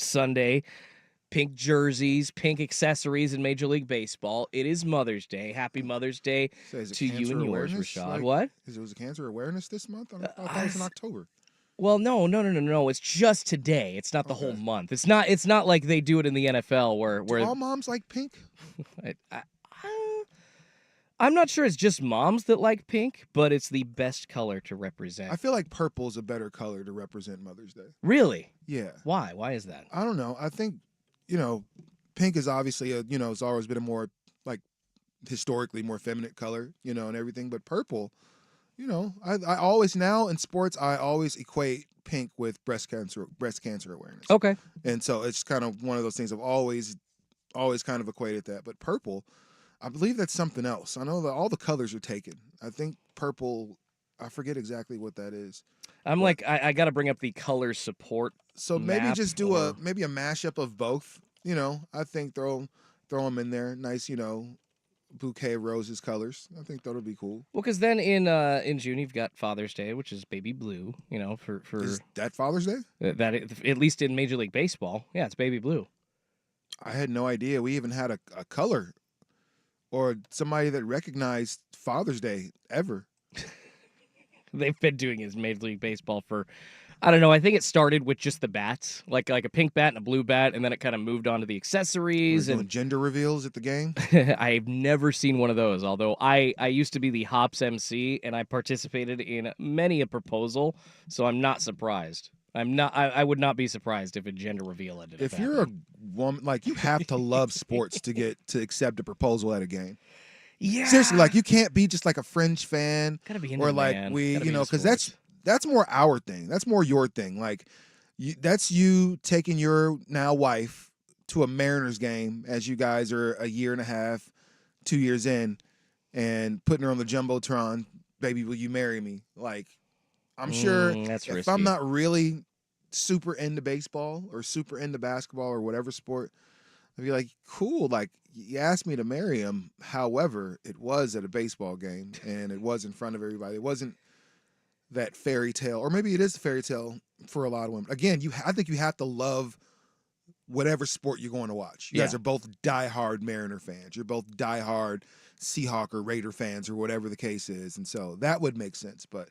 Sunday. Pink jerseys, pink accessories in Major League Baseball. It is Mother's Day. Happy Mother's Day So is it to you cancer and yours, awareness? Rashad. Like, What? is it was it cancer awareness this month? I thought it I was in s- October. well, no. It's just today. It's not the whole Okay. month. It's not like they do it in the NFL where Do where all moms like pink? I, I'm not sure it's just moms that like pink, but it's the best color to represent. I feel like purple is a better color to represent Mother's Day. Really? Yeah. Why? Why is that? I don't know. I think, you know, pink is obviously it's always been a more like historically more feminine color, and everything. But purple, I always now in sports I always equate pink with breast cancer awareness. Okay. And so it's kind of one of those things I've always kind of equated that. But purple, I believe that's something else. I know that all the colors are taken. I think purple, I forget exactly what that is. I'm But like I got to bring up the color support so maybe map just do or maybe a mashup of both. I think throw them in there. Nice, bouquet of roses colors. I think that'll be cool. well, because then in June you've got Father's Day, which is baby blue. For Is that Father's Day? at least in Major League Baseball, yeah, it's baby blue. I had no idea we even had a color or somebody that recognized Father's Day ever. They've been doing it in Major League Baseball for, I don't know. I think it started with just the bats, like a pink bat and a blue bat, and then it kind of moved on to the We're accessories. doing And gender reveals at the game. I've never seen one of those. Although I used to be the Hops MC, and I participated in many a proposal, so I'm not surprised. I would not be surprised if a gender reveal ended up If you're a happening. woman, like you have to love sports to get to accept a proposal at a game. Yeah, Seriously, like you can't be just like a fringe fan gotta be into or it, like man. we, Gotta be into because sports. that's more our thing. That's more your thing. Like that's you taking your now wife to a Mariners game as you guys are a year and a half, 2 years in, and putting her on the jumbotron. Baby, will you marry me? Like I'm sure That's if I'm risky. not really super into baseball or super into basketball or whatever sport, I'd be like, cool. Like you asked me to marry him. However, it was at a baseball game and it was in front of everybody. It wasn't that fairy tale, or maybe it is a fairy tale for a lot of women. Again, I think you have to love whatever sport you're going to watch. You guys Yeah. are both diehard Mariner fans. You're both diehard Seahawk or Raider fans or whatever the case is, and so that would make sense. But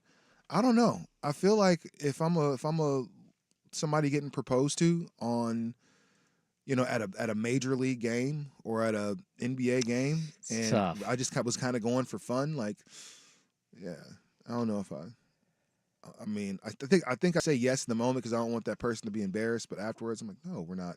I don't know. I feel like if I'm a somebody getting proposed to on at a major league game or at a NBA game, It's and tough. I just was kind of going for fun. Like, yeah, I don't know if I. I mean, I think I say yes in the moment because I don't want that person to be embarrassed. But afterwards, I'm like, no, we're not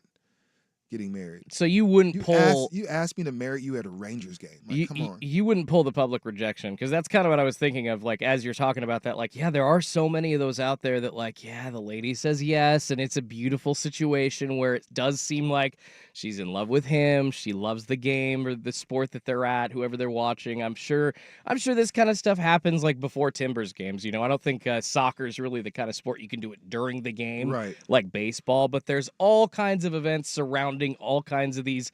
getting married. So you wouldn't You pull. asked me to marry you at a Rangers game. Like, come on. You wouldn't pull the public rejection because that's kind of what I was thinking of. Like as you're talking about that, like yeah, there are so many of those out there that like yeah, the lady says yes, and it's a beautiful situation where it does seem like she's in love with him. She loves the game or the sport that they're at, whoever they're watching. I'm sure this kind of stuff happens like before Timbers games. I don't think soccer is really the kind of sport you can do it during the game Right. like baseball, but there's all kinds of events surrounding all kinds of these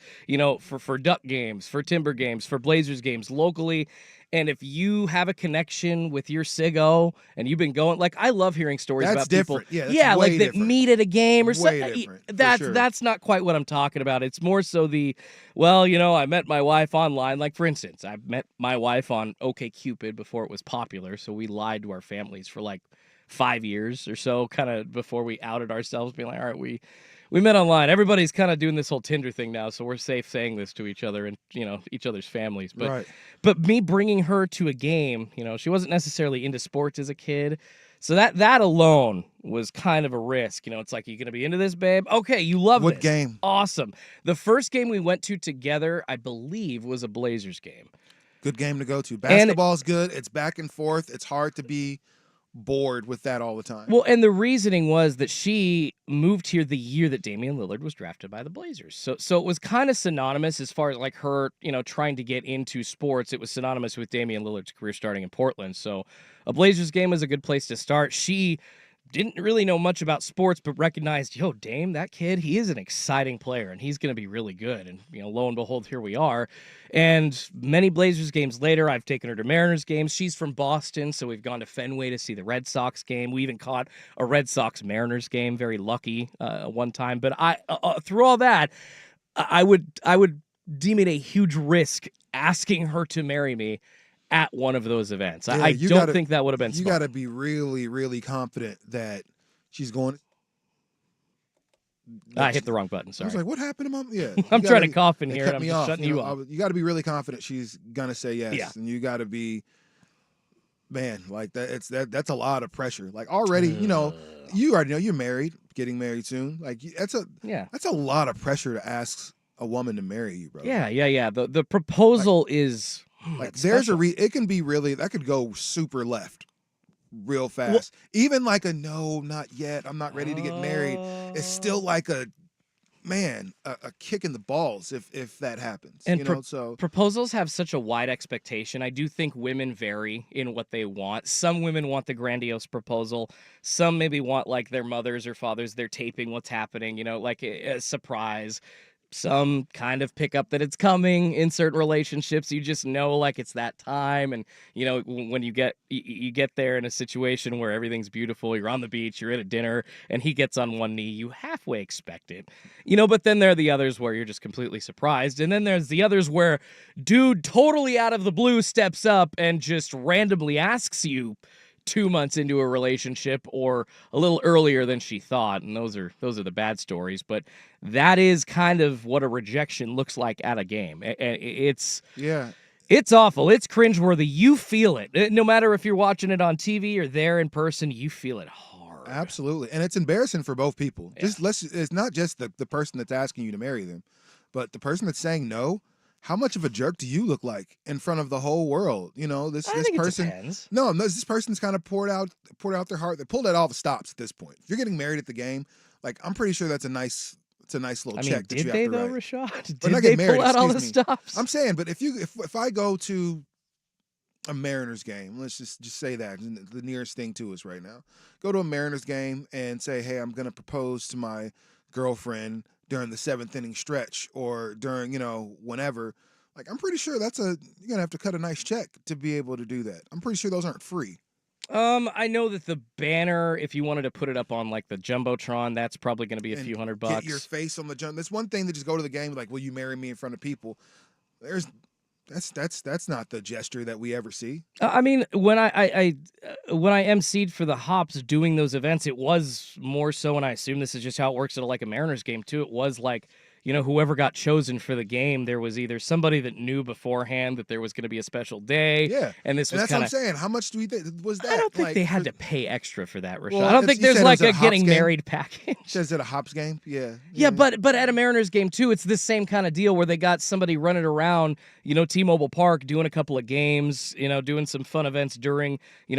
for Duck games, for Timber games, for Blazers games locally. And if you have a connection with your Sigo and you've been going, like I love hearing stories That's about people, different. Yeah, that's yeah, like way that different. meet at a game or Way something. different, for That's sure. that's not quite what I'm talking about. It's more so I met my wife online. Like for instance, I met my wife on OkCupid before it was popular, so we lied to our families for like 5 years or so, kind of before we outed ourselves, being like, all right, we met online. Everybody's kind of doing this whole Tinder thing now, so we're safe saying this to each other and each other's families. But Right. but me bringing her to a game, she wasn't necessarily into sports as a kid, so that alone was kind of a risk. It's like, you gonna be into this, babe? Okay, you love What this. game? Awesome. The first game we went to together, I believe, was a Blazers game. Good game to go to. And Basketball's good. It's back and forth. It's hard to be bored with that all the time. well, and the reasoning was that she moved here the year that Damian Lillard was drafted by the Blazers. So it was kind of synonymous as far as like her, trying to get into sports. It was synonymous with Damian Lillard's career starting in Portland. So a Blazers game was a good place to start. She didn't really know much about sports, but recognized, yo, Dame, that kid, he is an exciting player and he's going to be really good. And, lo and behold, here we are. And many Blazers games later, I've taken her to Mariners games. She's from Boston, so we've gone to Fenway to see the Red Sox game. We even caught a Red Sox Mariners game, very lucky one time. But through all that, I would deem it a huge risk asking her to marry me at one of those events. Yeah, I don't think that would have been You smart. got to be really, really confident that she's going. I hit the wrong button. I Sorry. was like, "What happened to Mom?" Yeah, I'm trying to cough in it here, cut and I'm me just off. shutting you up. You got to be really confident she's gonna say yes, Yeah. and you got to be, man, like that. That's a lot of pressure. Like already, you already know you're married, getting married soon. Like that's a lot of pressure to ask a woman to marry you, bro. Yeah. The proposal is like it's there's special. it can be really that could go super left real fast. Even like a no, not yet, I'm not ready to get married. It's still like a kick in the balls if that happens. And so proposals have such a wide expectation. I do think women vary in what they want. Some women want the grandiose proposal. Some maybe want like their mothers or fathers, they're taping what's happening, like a surprise. Some kind of pick up that it's coming in certain relationships. You just know like it's that time. And when you get there in a situation where everything's beautiful, you're on the beach, you're at a dinner, and he gets on one knee, you halfway expect it. But then there are the others where you're just completely surprised. And then there's the others where dude totally out of the blue steps up and just randomly asks you 2 months into a relationship or a little earlier than she thought, and those are the bad stories. But that is kind of what a rejection looks like at a game. It's awful. It's cringeworthy. You feel it. No matter if you're watching it on TV or there in person, you feel it hard. absolutely, and it's embarrassing for both people. Yeah. It's not just the person that's asking you to marry them, but the person that's saying no. How much of a jerk do you look like in front of the whole world? This person. It depends. No, this person's kind of poured out their heart. They pulled out all the stops at this point. If you're getting married at the game, like I'm pretty sure it's a nice little check that you have to did they write. though, Rashad? Or not Did they get married, pull out all the excuse me. stops? I'm saying, but if I go to a Mariners game, let's just say that the nearest thing to us right now, go to a Mariners game and say, hey, I'm gonna propose to my girlfriend during the 7th inning stretch or during whenever. Like I'm pretty sure you're gonna have to cut a nice check to be able to do that. I'm pretty sure those aren't free. I know that the banner, if you wanted to put it up on like the Jumbotron, that's probably going to be a few $100. Get your face on the jump. That's one thing to just go to the game like, will you marry me in front of people? That's not the gesture that we ever see. I mean, when I emceed for the Hops doing those events, it was more so, and I assume this is just how it works at like a Mariners game too. It was like, whoever got chosen for the game, there was either somebody that knew beforehand that there was going to be a special day. Yeah. And this was that's kind what I'm saying. How much do we think was that? I don't think they had to pay extra for that, Rashad. Well, I don't think there's like a getting married package. Says at a Hops game? Yeah. Yeah, but at a Mariners game too, it's the same kind of deal where they got somebody running around, T-Mobile Park doing a couple of games, doing some fun events during,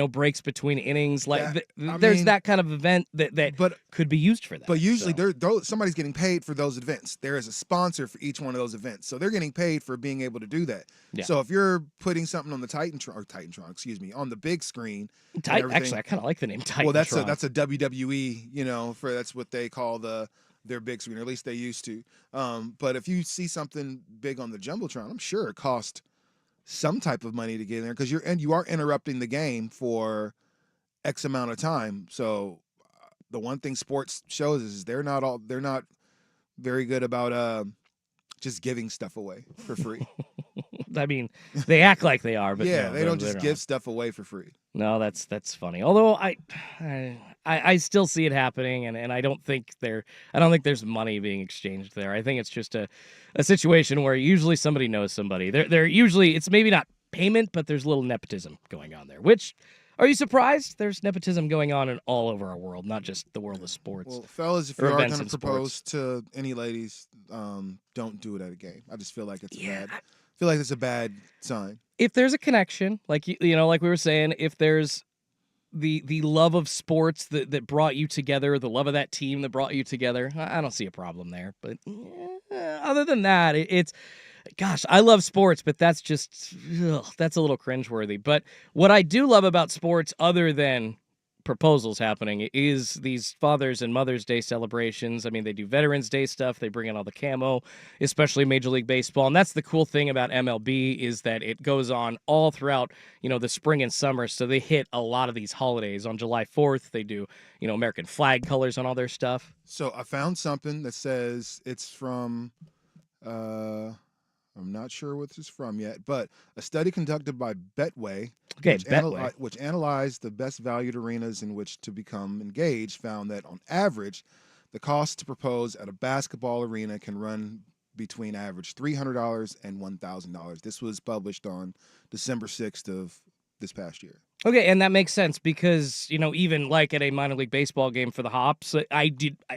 breaks between innings. Like there's that kind of event that could be used for that. But usually somebody's getting paid for those events. There is a sponsor for each one of those events. So they're getting paid for being able to do that. Yeah. So if you're putting something on the Titantron, on the big screen. Actually, I kind of like the name Titantron. Well, that's a WWE, that's what they call their big screen, or at least they used to. But if you see something big on the Jumbotron, I'm sure it cost some type of money to get in there because you are interrupting the game for X amount of time. So the one thing sports shows is they're not very good about just giving stuff away for free. I mean, they act like they are, but yeah, no, they don't just give not. Stuff away for free. No, that's funny. Although I still see it happening, and I don't think there's money being exchanged there. I think it's just a situation where usually somebody knows somebody. They're usually, it's maybe not payment, but there's a little nepotism going on there. Which, are you surprised? There's nepotism going on in all over our world, not just the world of sports. Well, fellas, if you or are events going in to propose sports. to any ladies, don't do it at a game. I just feel like it's it's a bad sign. If there's a connection, like like we were saying, if there's the love of sports that brought you together, the love of that team that brought you together, I don't see a problem there. But other than that, it's gosh, I love sports, but that's just that's a little cringeworthy. But what I do love about sports, other than proposals happening is these Father's and Mother's Day celebrations. I mean, they do Veterans Day stuff. They bring in all the camo, especially Major League Baseball. And that's the cool thing about MLB is that it goes on all throughout, the spring and summer. So they hit a lot of these holidays. On July 4th, they do, American flag colors on all their stuff. So I found something that says it's from, I'm not sure what this is from yet, but a study conducted by Betway, Okay, which analyzed the best valued arenas in which to become engaged, found that on average, the cost to propose at a basketball arena can run between average $300 and $1,000. This was published on December 6th of this past year. Okay, and that makes sense because, even like at a minor league baseball game for the Hops,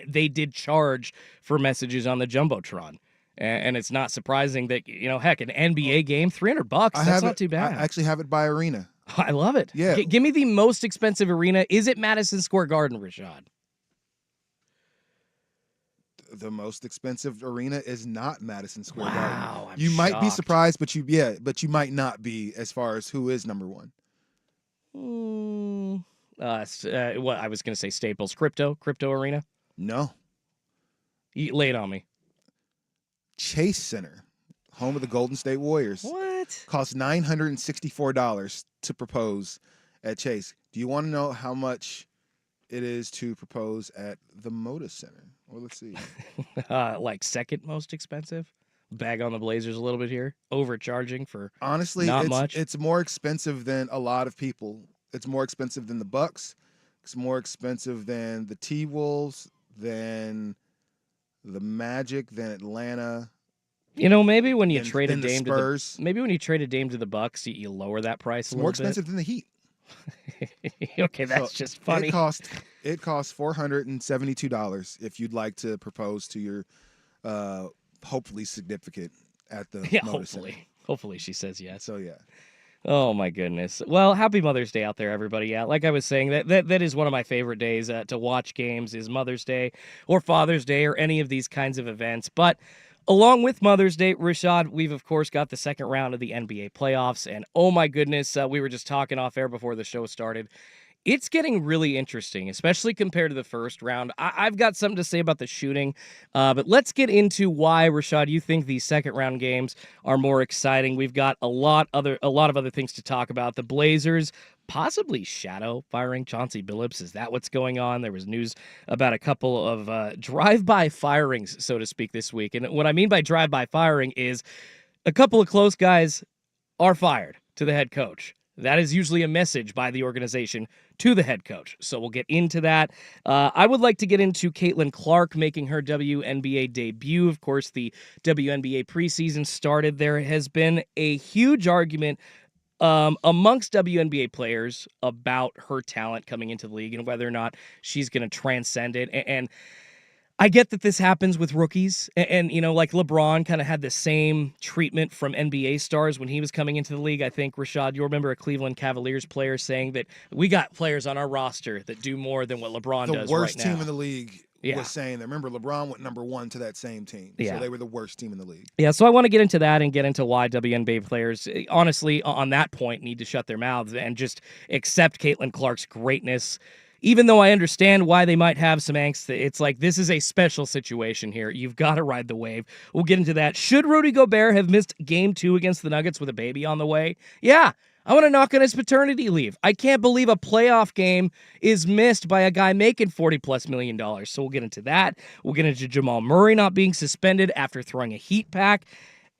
they did charge for messages on the Jumbotron. And it's not surprising that, heck, an NBA game, $300, that's not too bad. I actually have it by arena. I love it. Yeah. Give me the most expensive arena. Is it Madison Square Garden, Rashad? The most expensive arena is not Madison Square Garden. Wow, You might be surprised, but you might not be as far as who is number one. What I was going to say, Staples, Crypto Arena. No. Lay it on me. Chase Center, home of the Golden State Warriors. What? Costs $964 to propose at Chase. Do you want to know how much it is to propose at the Moda Center? Well, let's see. Like second most expensive? Bag on the Blazers a little bit here. Overcharging for honestly not much. It's more expensive than a lot of people. It's more expensive than the Bucks. It's more expensive than the T-Wolves, than the Magic, than Atlanta. Maybe when you trade a Dame to Spurs. Maybe when you trade a Dame to the Bucks, you lower that price a little bit. It's more expensive than the Heat. Okay, that's just funny. It costs $472 if you'd like to propose to your hopefully significant at the Hopefully she says yes. So yeah. Oh my goodness. Well, happy Mother's Day out there, everybody. Yeah, like I was saying, that is one of my favorite days to watch games is Mother's Day or Father's Day or any of these kinds of events. But along with Mother's Day, Rashad, we've of course got the second round of the NBA playoffs, and oh my goodness, we were just talking off air before the show started. It's getting really interesting, especially compared to the first round. I've got something to say about the shooting, but let's get into why, Rashad, you think these second round games are more exciting. We've got a lot of other things to talk about. The Blazers possibly shadow firing Chauncey Billups. Is that what's going on? There was news about a couple of drive-by firings, so to speak, this week. And what I mean by drive-by firing is a couple of close guys are fired to the head coach. That is usually a message by the organization to the head coach. So we'll get into that. I would like to get into Caitlin Clark making her WNBA debut. Of course, the WNBA preseason started. There has been a huge argument amongst WNBA players about her talent coming into the league and whether or not she's going to transcend it. And I get that this happens with rookies, and like LeBron kind of had the same treatment from NBA stars when he was coming into the league. I think, Rashad, you remember a Cleveland Cavaliers player saying that we got players on our roster that do more than what LeBron does right now. The worst team in the league was saying that. Remember, LeBron went number one to that same team. Yeah. So they were the worst team in the league. Yeah, so I want to get into that and get into why WNBA players, honestly, on that point, need to shut their mouths and just accept Caitlin Clark's greatness. Even though I understand why they might have some angst, it's like this is a special situation here. You've got to ride the wave. We'll get into that. Should Rudy Gobert have missed Game 2 against the Nuggets with a baby on the way? Yeah, I want to knock on his paternity leave. I can't believe a playoff game is missed by a guy making $40+ million. So we'll get into that. We'll get into Jamal Murray not being suspended after throwing a heat pack.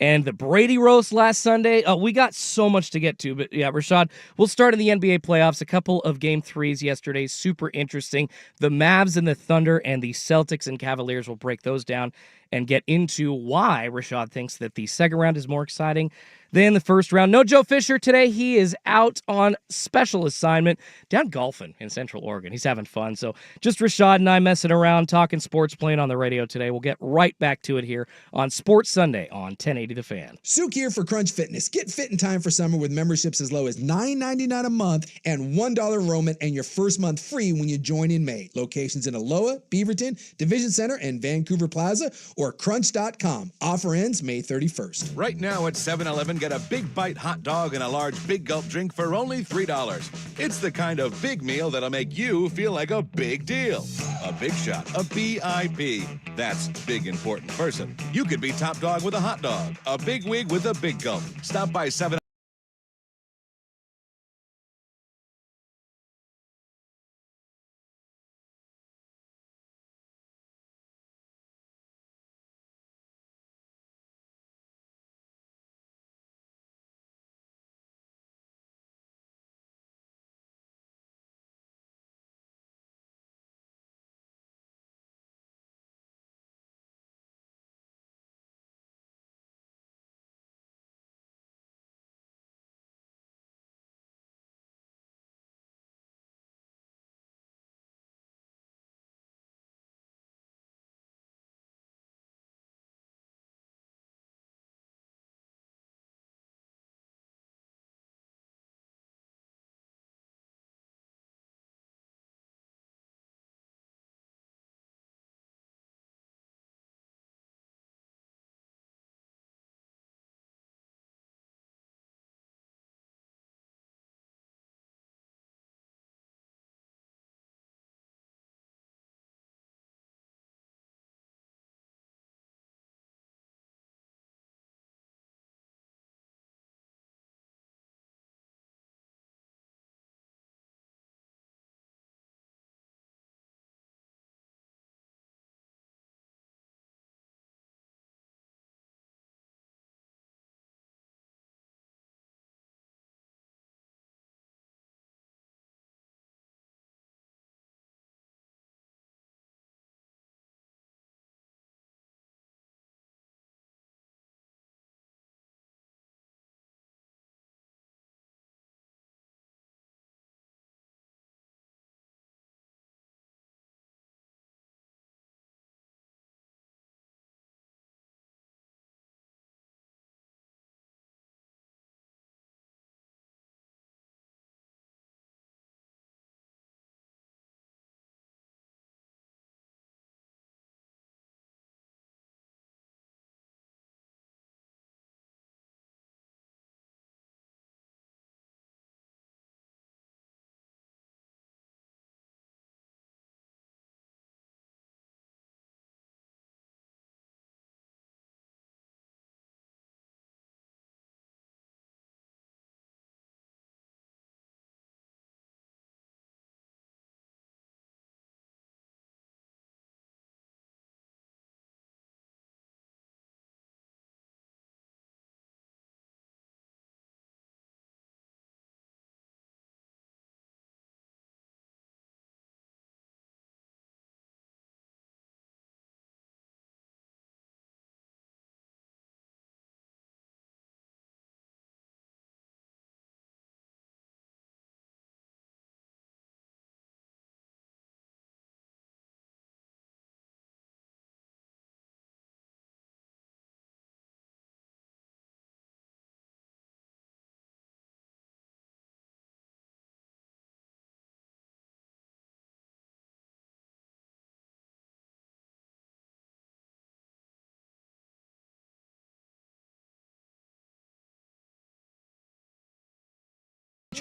And the Brady roast last Sunday. We got so much to get to. But yeah, Rashad, we'll start in the NBA playoffs. A couple of Game 3s yesterday. Super interesting. The Mavs and the Thunder and the Celtics and Cavaliers. We'll break those down and get into why Rashad thinks that the second round is more exciting than the first round. No Joe Fisher today. He is out on special assignment down golfing in Central Oregon. He's having fun. So just Rashad and I messing around, talking sports, playing on the radio today. We'll get right back to it here on Sports Sunday on 1080 The Fan. Suk here for Crunch Fitness. Get fit in time for summer with memberships as low as $9.99 a month and $1 enrollment and your first month free when you join in May. Locations in Aloha, Beaverton, Division Center, and Vancouver Plaza, or crunch.com. Offer ends May 31st. Right now at 7-Eleven, get a Big Bite hot dog and a large Big Gulp drink for only $3. It's the kind of big meal that'll make you feel like a big deal. A big shot, a BIP. That's big important person. You could be top dog with a hot dog, a big wig with a big gulp. Stop by 7.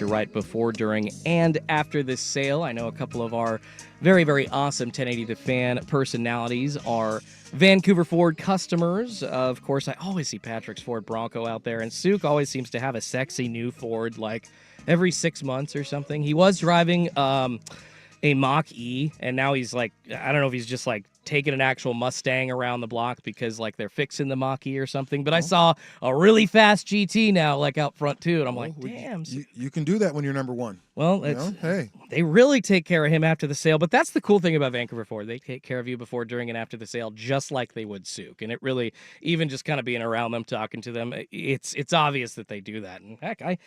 Right before, during, and after this sale. I know a couple of our very, very awesome 1080 The Fan personalities are Vancouver Ford customers. Of course, I always see Patrick's Ford Bronco out there, and Suk always seems to have a sexy new Ford like every 6 months or something. He was driving a Mach-E, and now he's like, I don't know if he's just like taking an actual Mustang around the block because like they're fixing the Mach-E or something. But I saw a really fast GT now like out front too, and I'm like, damn. You can do that when you're number one. Well, Hey, they really take care of him after the sale. But that's the cool thing about Vancouver Ford. They take care of you before, during, and after the sale, just like they would Suk. And it really, even just kind of being around them, talking to them, it's obvious that they do that. And heck, I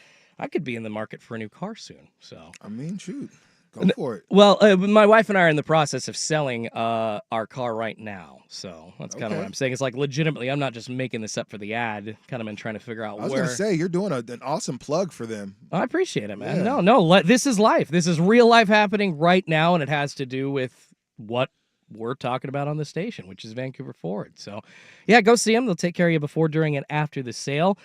could be in the market for a new car soon. So I mean, shoot. Go for it. Well, my wife and I are in the process of selling our car right now, so that's kind of what I'm saying. It's like legitimately, I'm not just making this up for the ad. Kind of been trying to figure out I was going to say, you're doing an awesome plug for them. I appreciate it, man. Yeah. No, this is life. This is real life happening right now, and it has to do with what we're talking about on the station, which is Vancouver Ford. So, yeah, go see them. They'll take care of you before, during, and after the sale.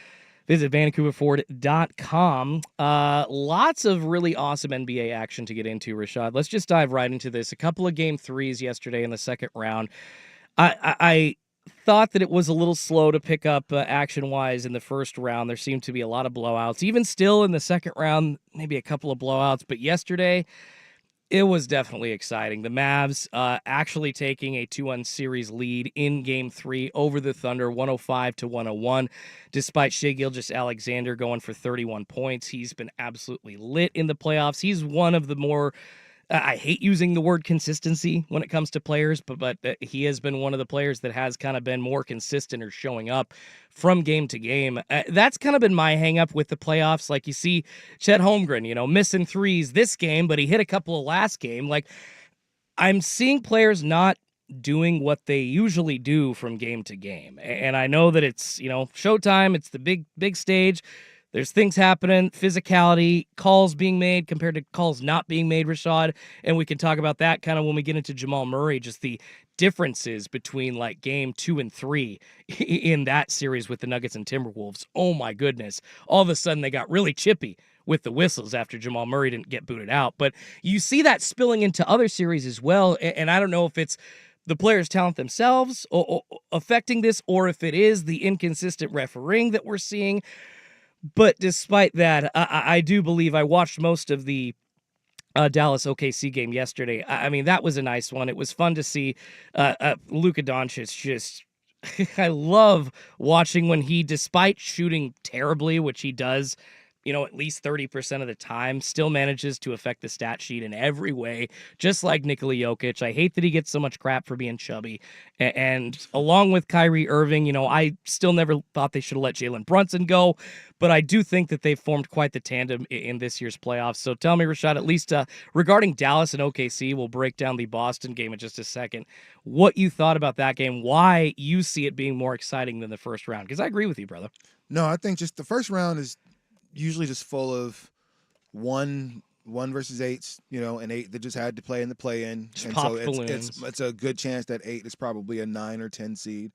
Visit VancouverFord.com. Lots of really awesome NBA action to get into, Rashad. Let's just dive right into this. A couple of game threes yesterday in the second round. I thought that it was a little slow to pick up action-wise in the first round. There seemed to be a lot of blowouts. Even still in the second round, maybe a couple of blowouts. But yesterday, it was definitely exciting. The Mavs actually taking a 2-1 series lead in Game 3 over the Thunder, 105-101, despite Shai Gilgeous-Alexander going for 31 points. He's been absolutely lit in the playoffs. He's one of the more I hate using the word consistency when it comes to players, but he has been one of the players that has kind of been more consistent or showing up from game to game. That's kind of been my hang up with the playoffs. Like you see Chet Holmgren, missing threes this game, but he hit a couple of last game. Like I'm seeing players not doing what they usually do from game to game. And I know that it's, showtime. It's the big stage. There's things happening, physicality, calls being made compared to calls not being made, Rashad. And we can talk about that kind of when we get into Jamal Murray, just the differences between like game 2 and 3 in that series with the Nuggets and Timberwolves. Oh my goodness. All of a sudden they got really chippy with the whistles after Jamal Murray didn't get booted out. But you see that spilling into other series as well. And I don't know if it's the players' talent themselves or affecting this, or if it is the inconsistent refereeing that we're seeing. But despite that, I do believe I watched most of the Dallas OKC game yesterday. I mean, that was a nice one. It was fun to see Luka Doncic just. I love watching when he, despite shooting terribly, which he does, at least 30% of the time, still manages to affect the stat sheet in every way, just like Nikola Jokic. I hate that he gets so much crap for being chubby. And along with Kyrie Irving, I still never thought they should have let Jalen Brunson go, but I do think that they've formed quite the tandem in this year's playoffs. So tell me, Rashad, at least regarding Dallas and OKC, we'll break down the Boston game in just a second, what you thought about that game, why you see it being more exciting than the first round, because I agree with you, brother. No, I think just the first round is usually just full of one versus eights, and 8 that just had to play in the play-in, Just and pop so balloons. it's a good chance that 8 is probably a 9 or 10 seed.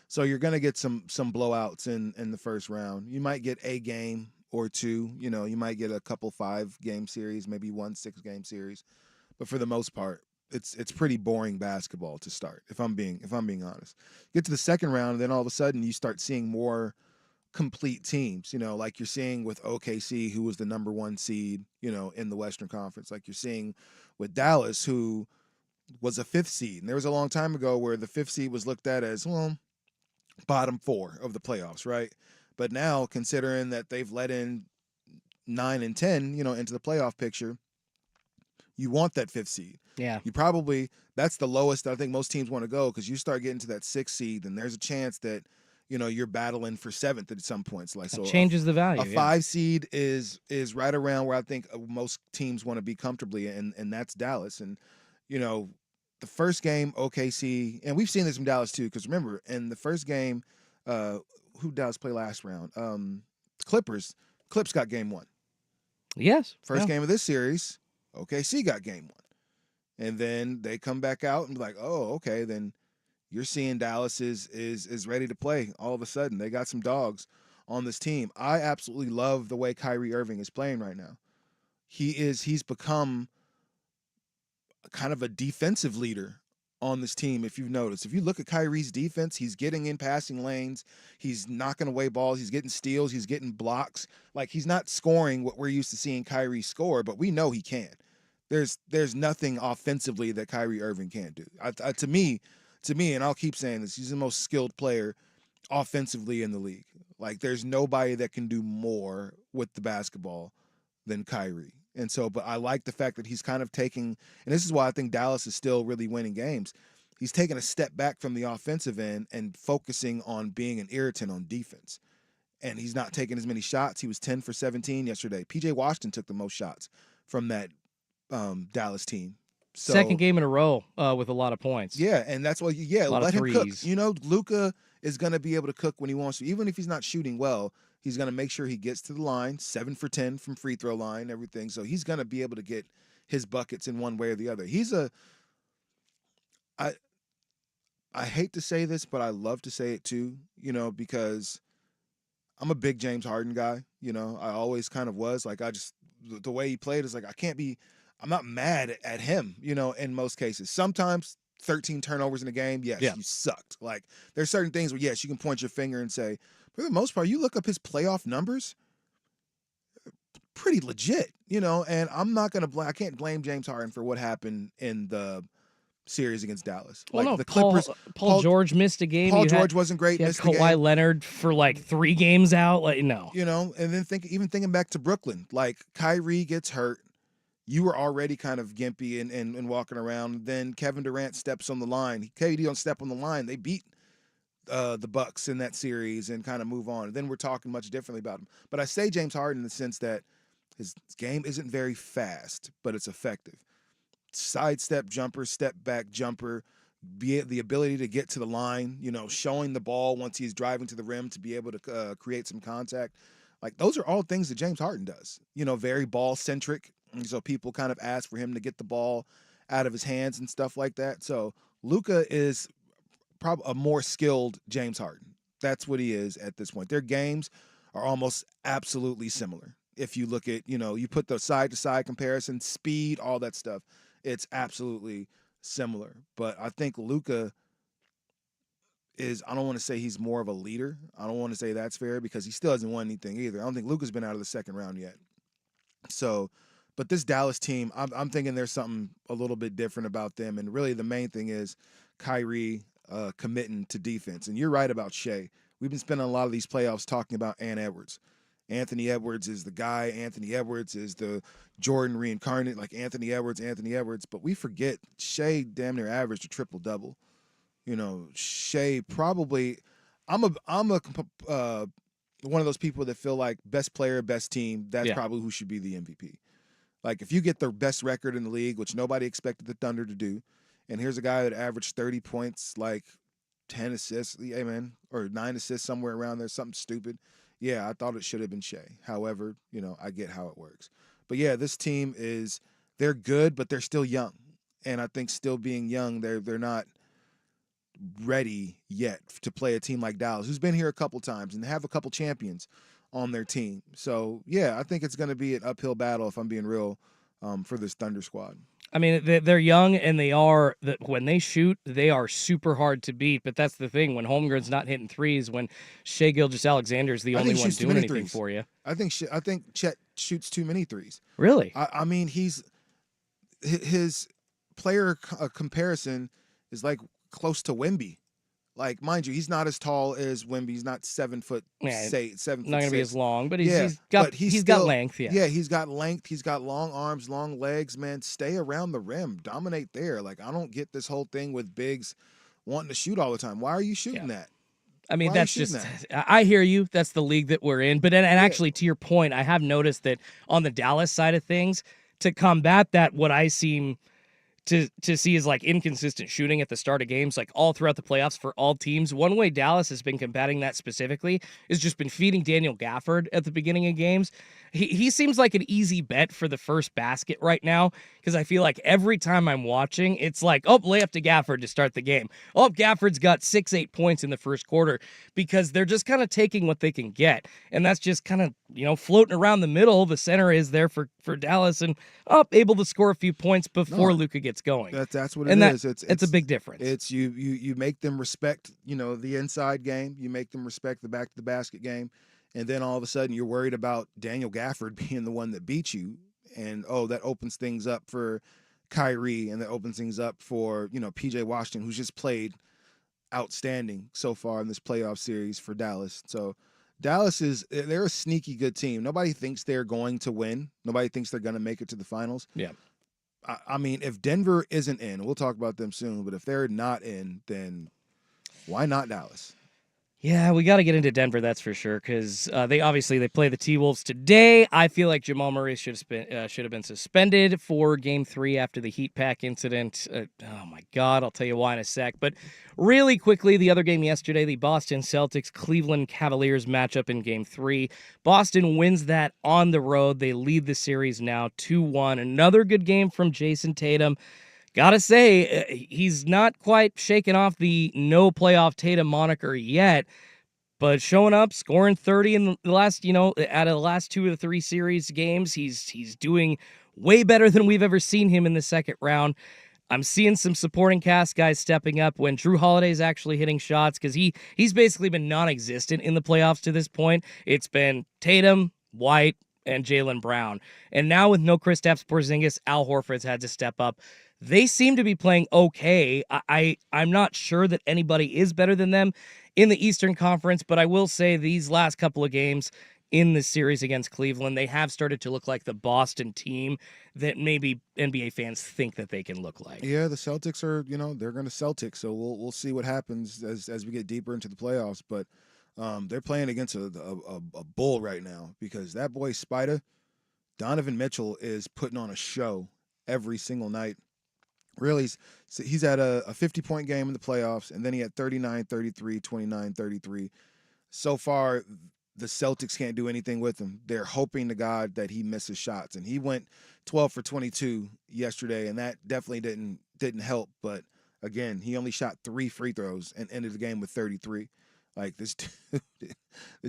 So you're gonna get some blowouts in the first round. You might get a game or two. You might get a couple 5-game series, maybe 1 6-game series, but for the most part, it's pretty boring basketball to start. If I'm being honest, get to the second round, and then all of a sudden you start seeing more complete teams, like you're seeing with OKC, who was the number 1 seed, in the Western Conference, like you're seeing with Dallas, who was a 5th seed. And there was a long time ago where the 5th seed was looked at as, bottom 4 of the playoffs, right? But now, considering that they've let in 9 and 10, into the playoff picture, you want that 5th seed. Yeah. That's the lowest I think most teams want to go, because you start getting to that 6th seed, then there's a chance that you're battling for 7th at some points. Like, so changes the value. A 5 seed is right around where I think most teams want to be comfortably, and that's Dallas. And the first game, OKC, and we've seen this from Dallas too, because remember in the first game, who Dallas play last round? Clips got game 1. Yes. First game of this series, OKC got game 1, and then they come back out and be like, oh, okay, then. You're seeing Dallas is ready to play. All of a sudden, they got some dogs on this team. I absolutely love the way Kyrie Irving is playing right now. He's become kind of a defensive leader on this team. If you've noticed, if you look at Kyrie's defense, he's getting in passing lanes, he's knocking away balls, he's getting steals, he's getting blocks. Like, he's not scoring what we're used to seeing Kyrie score, but we know he can. There's nothing offensively that Kyrie Irving can't do. To me, and I'll keep saying this, he's the most skilled player offensively in the league. Like, there's nobody that can do more with the basketball than Kyrie. And so, but I like the fact that he's kind of taking, and this is why I think Dallas is still really winning games. He's taking a step back from the offensive end and focusing on being an irritant on defense. And he's not taking as many shots. He was 10 for 17 yesterday. PJ Washington took the most shots from that Dallas team. So, second game in a row with a lot of points. Yeah, and that's why, let him cook. Luka is going to be able to cook when he wants to. Even if he's not shooting well, he's going to make sure he gets to the line, 7 for 10 from free throw line, everything. So he's going to be able to get his buckets in one way or the other. I I hate to say this, but I love to say it too, because I'm a big James Harden guy. I always kind of was. Like, the way he played is like, I'm not mad at him, in most cases. Sometimes 13 turnovers in a game, yes, Yeah. you sucked. Like, there's certain things where, yes, you can point your finger and say, for the most part, you look up his playoff numbers, pretty legit, and I can't blame James Harden for what happened in the series against Dallas. Well, Like no, the Clippers, Paul George missed a game. Paul You George wasn't great, had missed the Kawhi game. Leonard for like 3 games out. Like, no. And then thinking back to Brooklyn, like Kyrie gets hurt. You were already kind of gimpy and walking around. Then Kevin Durant steps on the line. KD don't step on the line. They beat the Bucks in that series and kind of move on. And then we're talking much differently about him. But I say James Harden in the sense that his game isn't very fast, but it's effective. Sidestep jumper, step back jumper, the ability to get to the line, showing the ball once he's driving to the rim to be able to create some contact. Like, those are all things that James Harden does, very ball centric. So people kind of ask for him to get the ball out of his hands and stuff like that. So Luka is probably a more skilled James Harden. That's what he is at this point. Their games are almost absolutely similar. If you look at, you put the side-to-side comparison, speed, all that stuff, it's absolutely similar. But I think Luka I don't want to say he's more of a leader. I don't want to say that's fair because he still hasn't won anything either. I don't think Luka's been out of the second round yet. So, but this Dallas team, I'm thinking there's something a little bit different about them. And really the main thing is Kyrie committing to defense. And you're right about Shea. We've been spending a lot of these playoffs talking about Edwards. Anthony Edwards is the guy. Anthony Edwards is the Jordan reincarnate, like Anthony Edwards. But we forget Shea damn near averaged a triple-double. Shea probably – I'm one of those people that feel like best player, best team, that's probably who should be the MVP. Like, if you get the best record in the league, which nobody expected the Thunder to do, and here's a guy that averaged 30 points, like 10 assists, or 9 assists, somewhere around there, something stupid. Yeah, I thought it should have been Shea. However, I get how it works. But yeah, this team they're good, but they're still young. And I think still being young, they're not ready yet to play a team like Dallas, who's been here a couple times and have a couple champions on their team. So yeah, I think it's going to be an uphill battle, if I'm being real, for this Thunder squad. I mean, they're young, and when they shoot, they are super hard to beat. But that's the thing. When Holmgren's not hitting threes, when Shai Gilgeous-Alexander is the only one doing anything threes for you. I think Chet shoots too many threes. Really? I mean, his player comparison is like close to Wemby. Like, mind you, he's not as tall as Wemby. He's not 7 foot, 7 foot. Not gonna be as long, but he's still, got length. Yeah, he's got length. He's got long arms, long legs. Man, stay around the rim, dominate there. Like, I don't get this whole thing with bigs wanting to shoot all the time. Why are you shooting that? I mean, that's just. I hear you. That's the league that we're in. But and actually, to your point, I have noticed that on the Dallas side of things, to combat that, what I seem to see is like inconsistent shooting at the start of games, like all throughout the playoffs for all teams. One way Dallas has been combating that specifically is just been feeding Daniel Gafford at the beginning of games. He seems like an easy bet for the first basket right now, because I feel like every time I'm watching, it's like, oh, layup to Gafford to start the game. Oh, Gafford's got 6-8 points in the first quarter, because they're just kind of taking what they can get. And that's just kind of, floating around the middle. The center is there for Dallas and able to score a few points before Luka gets going. That's what it is. It's a big difference. It's you make them respect, the inside game. You make them respect the back to the basket game. And then all of a sudden you're worried about Daniel Gafford being the one that beats you. And, that opens things up for Kyrie, and that opens things up for, P.J. Washington, who's just played outstanding so far in this playoff series for Dallas. So Dallas they're a sneaky good team. Nobody thinks they're going to win. Nobody thinks they're going to make it to the finals. Yeah. I mean, if Denver isn't in, we'll talk about them soon, but if they're not in, then why not Dallas? Yeah, we got to get into Denver, that's for sure, because they play the T-Wolves today. I feel like Jamal Murray should have been suspended for Game 3 after the Heat Pack incident. Oh, my God, I'll tell you why in a sec. But really quickly, the other game yesterday, the Boston Celtics-Cleveland Cavaliers matchup in Game 3. Boston wins that on the road. They lead the series now 2-1. Another good game from Jason Tatum. gotta say, he's not quite shaken off the no playoff Tatum moniker yet, but showing up, scoring 30 in the last, out of the last 2 of the 3 series games, he's doing way better than we've ever seen him in the second round. I'm seeing some supporting cast guys stepping up when Drew Holiday's actually hitting shots because he's basically been non-existent in the playoffs to this point. It's been Tatum, White, and Jaylen Brown. And now with no Kristaps Porzingis, Al Horford's had to step up. They seem to be playing okay. I'm not sure that anybody is better than them in the Eastern Conference, but I will say these last couple of games in this series against Cleveland, they have started to look like the Boston team that maybe NBA fans think that they can look like. Yeah, the Celtics are, they're going to Celtics, so we'll see what happens as we get deeper into the playoffs. But they're playing against a bull right now because that boy Spider, Donovan Mitchell, is putting on a show every single night. Really, he's had a 50-point game in the playoffs, and then he had 39, 33, 29, 33. So far, the Celtics can't do anything with him. They're hoping to God that he misses shots, and he went 12 for 22 yesterday, and that definitely didn't help. But again, he only shot 3 free throws and ended the game with 33. Like this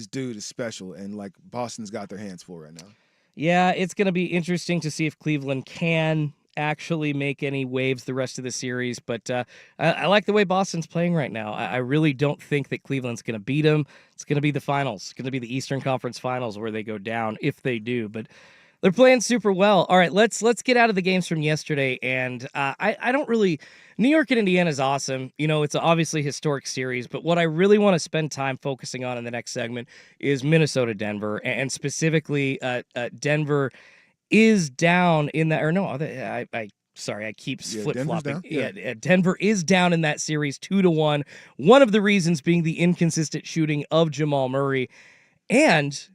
dude is special, and like Boston's got their hands full right now. Yeah, it's going to be interesting to see if Cleveland can actually make any waves the rest of the series, but I like the way Boston's playing right now. I really don't think that Cleveland's going to beat them. It's going to be the finals. It's going to be the Eastern Conference Finals where they go down if they do, but they're playing super well. All right, let's get out of the games from yesterday, and I don't really... New York and Indiana is awesome. It's obviously historic series, but what I really want to spend time focusing on in the next segment is Minnesota-Denver, and specifically Denver is down in that, or no, I keep flip-flopping. Yeah, Denver is down in that series 2-1. One of the reasons being the inconsistent shooting of Jamal Murray and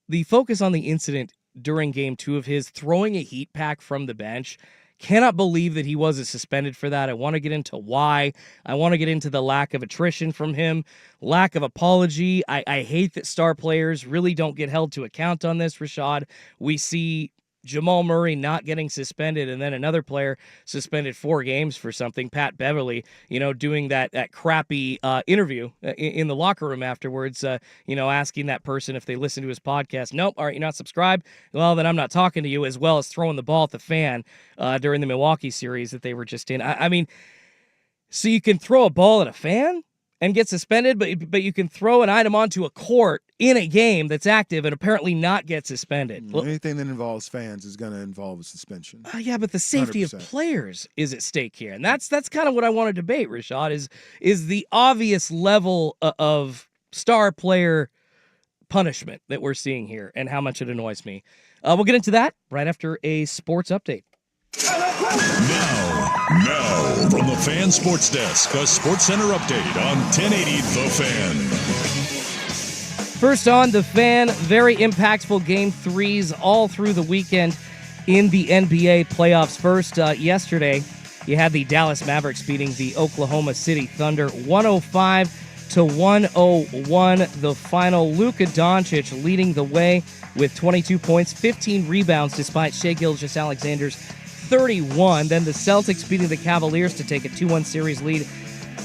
the focus on the incident during game 2 of his throwing a heat pack from the bench. Cannot believe that he wasn't suspended for that. I want to get into why. I want to get into the lack of attrition from him, lack of apology. I hate that star players really don't get held to account on this, Rashad. We see Jamal Murray not getting suspended, and then another player suspended 4 games for something. Pat Beverly, doing that crappy interview in the locker room afterwards, asking that person if they listen to his podcast. Nope, all right, you're not subscribed? Well, then I'm not talking to you, as well as throwing the ball at the fan during the Milwaukee series that they were just in. I mean, so you can throw a ball at a fan and get suspended, but you can throw an item onto a court in a game that's active and apparently not get suspended. Anything that involves fans is going to involve a suspension. Yeah, but the safety 100%. of players is at stake here, and that's kind of what I want to debate, Rashad, is the obvious level of star player punishment that we're seeing here and how much it annoys me. We'll get into that right after a sports update. Now, from the Fan Sports Desk, a Sports Center update on 1080 The Fan. First on The Fan, very impactful Game 3s all through the weekend in the NBA playoffs. First, yesterday, you had the Dallas Mavericks beating the Oklahoma City Thunder 105-101. The final, Luka Doncic leading the way with 22 points, 15 rebounds, despite Shai Gilgeous-Alexander's 31. Then the Celtics beating the Cavaliers to take a 2-1 series lead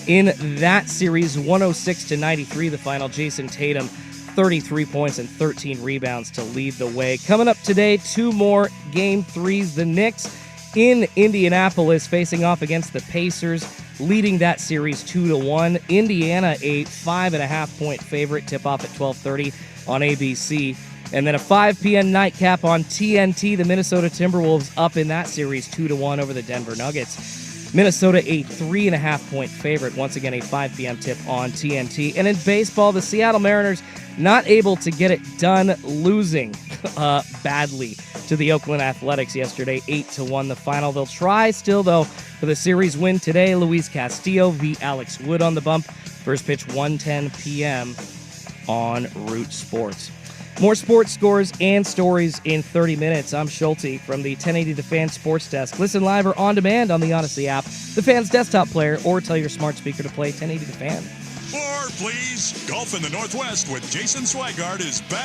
in that series, 106-93. The final, Jason Tatum, 33 points and 13 rebounds to lead the way. Coming up today, 2 more Game 3s. The Knicks in Indianapolis facing off against the Pacers, leading that series 2-1. Indiana, a 5.5-point favorite. Tip off at 12:30 on ABC. And then a 5 p.m. nightcap on TNT. The Minnesota Timberwolves up in that series 2-1 over the Denver Nuggets. Minnesota, a 3.5-point favorite. Once again, a 5 p.m. tip on TNT. And in baseball, the Seattle Mariners not able to get it done, losing badly to the Oakland Athletics yesterday, 8-1 the final. They'll try still, though, for the series win today. Luis Castillo v. Alex Wood on the bump. First pitch, 1:10 p.m. on Root Sports. More sports scores and stories in 30 minutes. I'm Schulte from the 1080 The Fan Sports Desk. Listen live or on demand on the Odyssey app, the Fan's desktop player, or tell your smart speaker to play 1080 The Fan. More, please. Golf in the Northwest with Jason Swigart is back.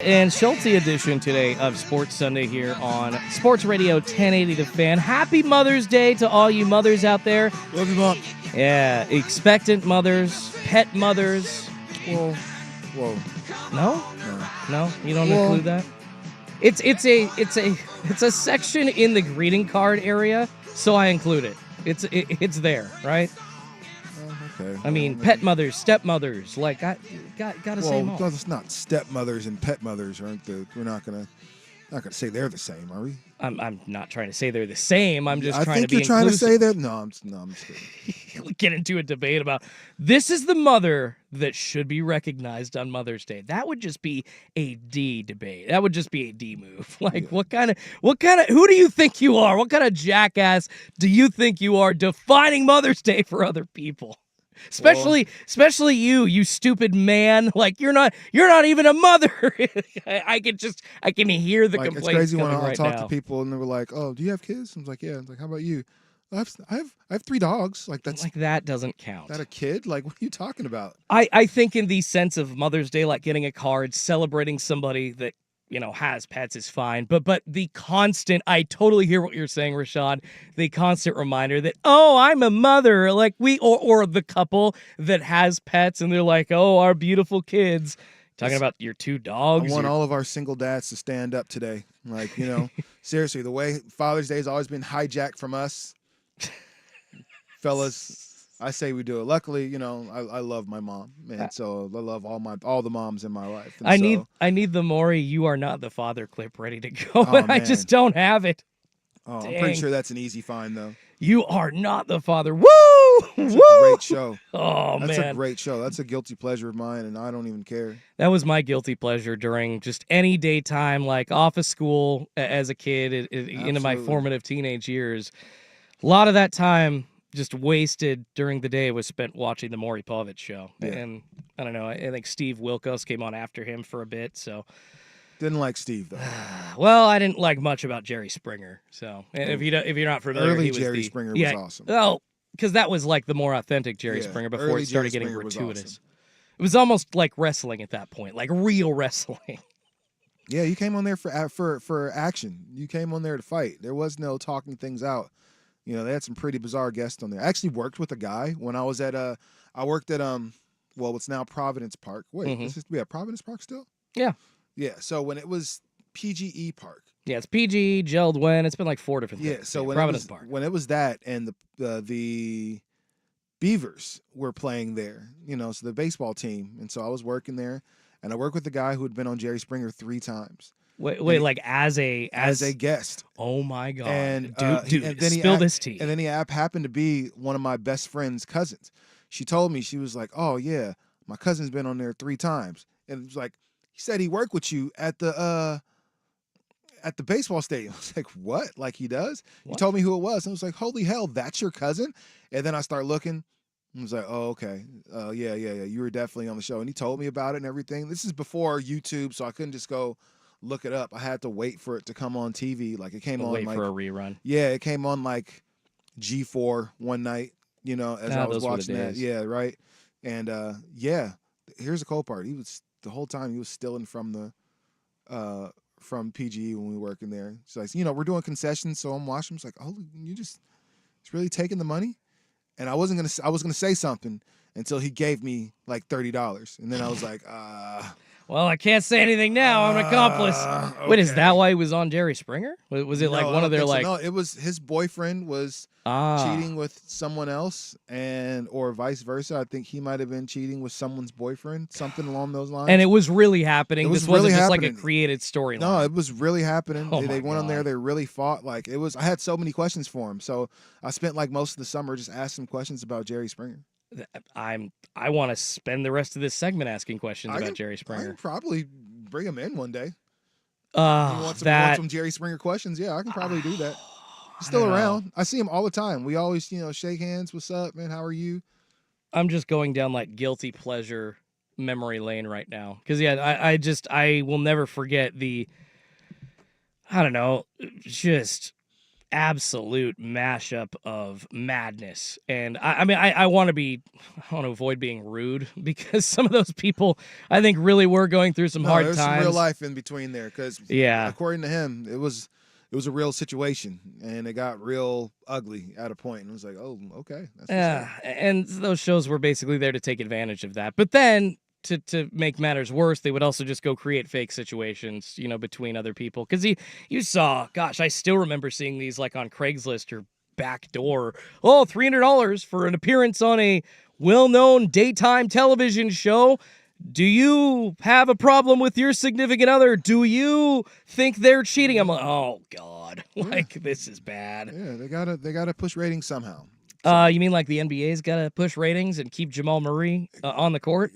and Schulte edition today of Sports Sunday here on Sports Radio 1080 The Fan. Happy Mother's Day to all you mothers out there. Love you, Mom. Yeah, expectant mothers, pet mothers. Whoa. No? No, you don't Well- include that? It's a section in the greeting card area, so I include it. It's there, right? Okay. I mean, pet mothers, stepmothers, like I gotta say them all. Well, it's not stepmothers and pet mothers, aren't the? We're not gonna say they're the same, are we? I'm not trying to say they're the same. I'm just I trying think to be you're trying to inclusive. say that. No, I'm just kidding. Get into a debate about this is the mother that should be recognized on Mother's Day. That would just be a D debate. That would just be a D move. Like what kind of who do you think you are? What kind of jackass do you think you are defining Mother's Day for other people? Especially you stupid man. Like you're not even a mother. I can hear the Like, it's complaints crazy when coming I right talk now. to people and they were like, "Oh, do you have kids?" I was like, "Yeah." I was like, "How about you?" I have 3 dogs. Like that's Like that doesn't count. that a kid? Like what are you talking about? I think in the sense of Mother's Day, like getting a card, celebrating somebody that, has pets is fine. But the constant, I totally hear what you're saying, Rashad, the constant reminder that, oh, I'm a mother, like or the couple that has pets and they're like, oh, our beautiful kids. Talking about your 2 dogs. I want your- all of our single dads to stand up today. Like, seriously, the way Father's Day has always been hijacked from us. Fellas, I say we do it. Luckily, I love my mom, and so I love all the moms in my life. And I need the Maury, you are not the father clip ready to go, Oh, and I just don't have it. I'm dang. pretty sure that's an easy find though. You are not the father. Woo! It's Woo! a great show. Oh, That's man. a great show. That's a guilty pleasure of mine, and I don't even care. That was my guilty pleasure during just any daytime, like off of school as a kid into my Absolutely. formative teenage years. A lot of that time just wasted during the day was spent watching the Maury Povich show. Yeah. And I don't know, I think Steve Wilkos came on after him for a bit. So, Didn't like Steve though. well, I didn't like much about Jerry Springer. So, if you're not familiar, Early he was Jerry the- Springer was yeah, awesome. Oh, because that was like the more authentic Jerry Yeah, Springer before early it started Jerry getting Springer was gratuitous. awesome. It was almost like wrestling at that point, like real wrestling. Yeah, you came on there for action. You came on there to fight. There was no talking things out. They had some pretty bizarre guests on there. I actually worked with a guy when I was at I worked at what's now Providence Park. Wait, Mhm. is this we at Providence Park still? Yeah. Yeah. So when it was PGE Park. Yeah, it's PG, Geld Wen. It's been like 4 different Yeah. things. So Providence Park. when it was that and the Beavers were playing there, so the baseball team, and so I was working there, and I worked with the guy who had been on Jerry Springer 3 times Wait, and- like as a guest. oh my god, And, dude, and then he spill act- this tea. And then he happened to be one of my best friend's cousins. She told me, she was like, "Oh yeah, my cousin's been on there 3 times," and it was like, he said he worked with you at the baseball stadium. I was like, "What? Like he does?" He What? told me who it was, and I was like, "Holy hell, that's your cousin!" And then I start looking. I was like, "Oh, okay. Yeah. You were definitely on the show." And he told me about it and everything. This is before YouTube, so I couldn't just go look it up. I had to wait for it to come on TV. Like it came on Wait like for a rerun. yeah, it came on like G4 one night, as I was those were the watching that. days. Yeah, right. And here's the cool part. He was the whole time he was stealing from the from PGE when we were working there. So like, we're doing concessions, so I'm watching. It's like, oh, it's really taking the money. And I was gonna say something until he gave me like $30, and then I was like, Well, I can't say anything now. I'm an accomplice. Wait, is okay. that why he was on Jerry Springer? Was it like No, I one of don't their think so. like No, it was his boyfriend was cheating with someone else, or vice versa. I think he might have been cheating with someone's boyfriend, something along those lines. And it was really happening. It was This wasn't really just like happening. a created storyline. no, it was really happening. Oh They my went on there. God. They really fought. Like it was. I had so many questions for him. So I spent like most of the summer just asking questions about Jerry Springer. I want to spend the rest of this segment asking questions I about can- Jerry I Springer. can probably bring him in one day. You Oh, want that some Jerry Springer questions? Yeah, I can probably do that. He's I still don't know. around. I see him all the time. We always, shake hands. What's up, man? How are you? I'm just going down like guilty pleasure memory lane right now. Because I will never forget I don't know, just absolute mashup of madness. And I want to avoid being rude because some of those people I think really were going through some hard there's times. some real life in between there because, Yeah. according to him, it was a real situation and it got real ugly at a point. And it was like, oh, okay. That's what's up. And those shows were basically there to take advantage of that. But then to make matters worse, they would also just go create fake situations, between other people. Because you saw, gosh, I still remember seeing these like on Craigslist or Backdoor. Oh, $300 for an appearance on a well-known daytime television show. Do you have a problem with your significant other? Do you think they're cheating? I'm like, oh God, this is bad. Yeah, they gotta push ratings somehow. You mean like the NBA's got to push ratings and keep Jamal Murray on the court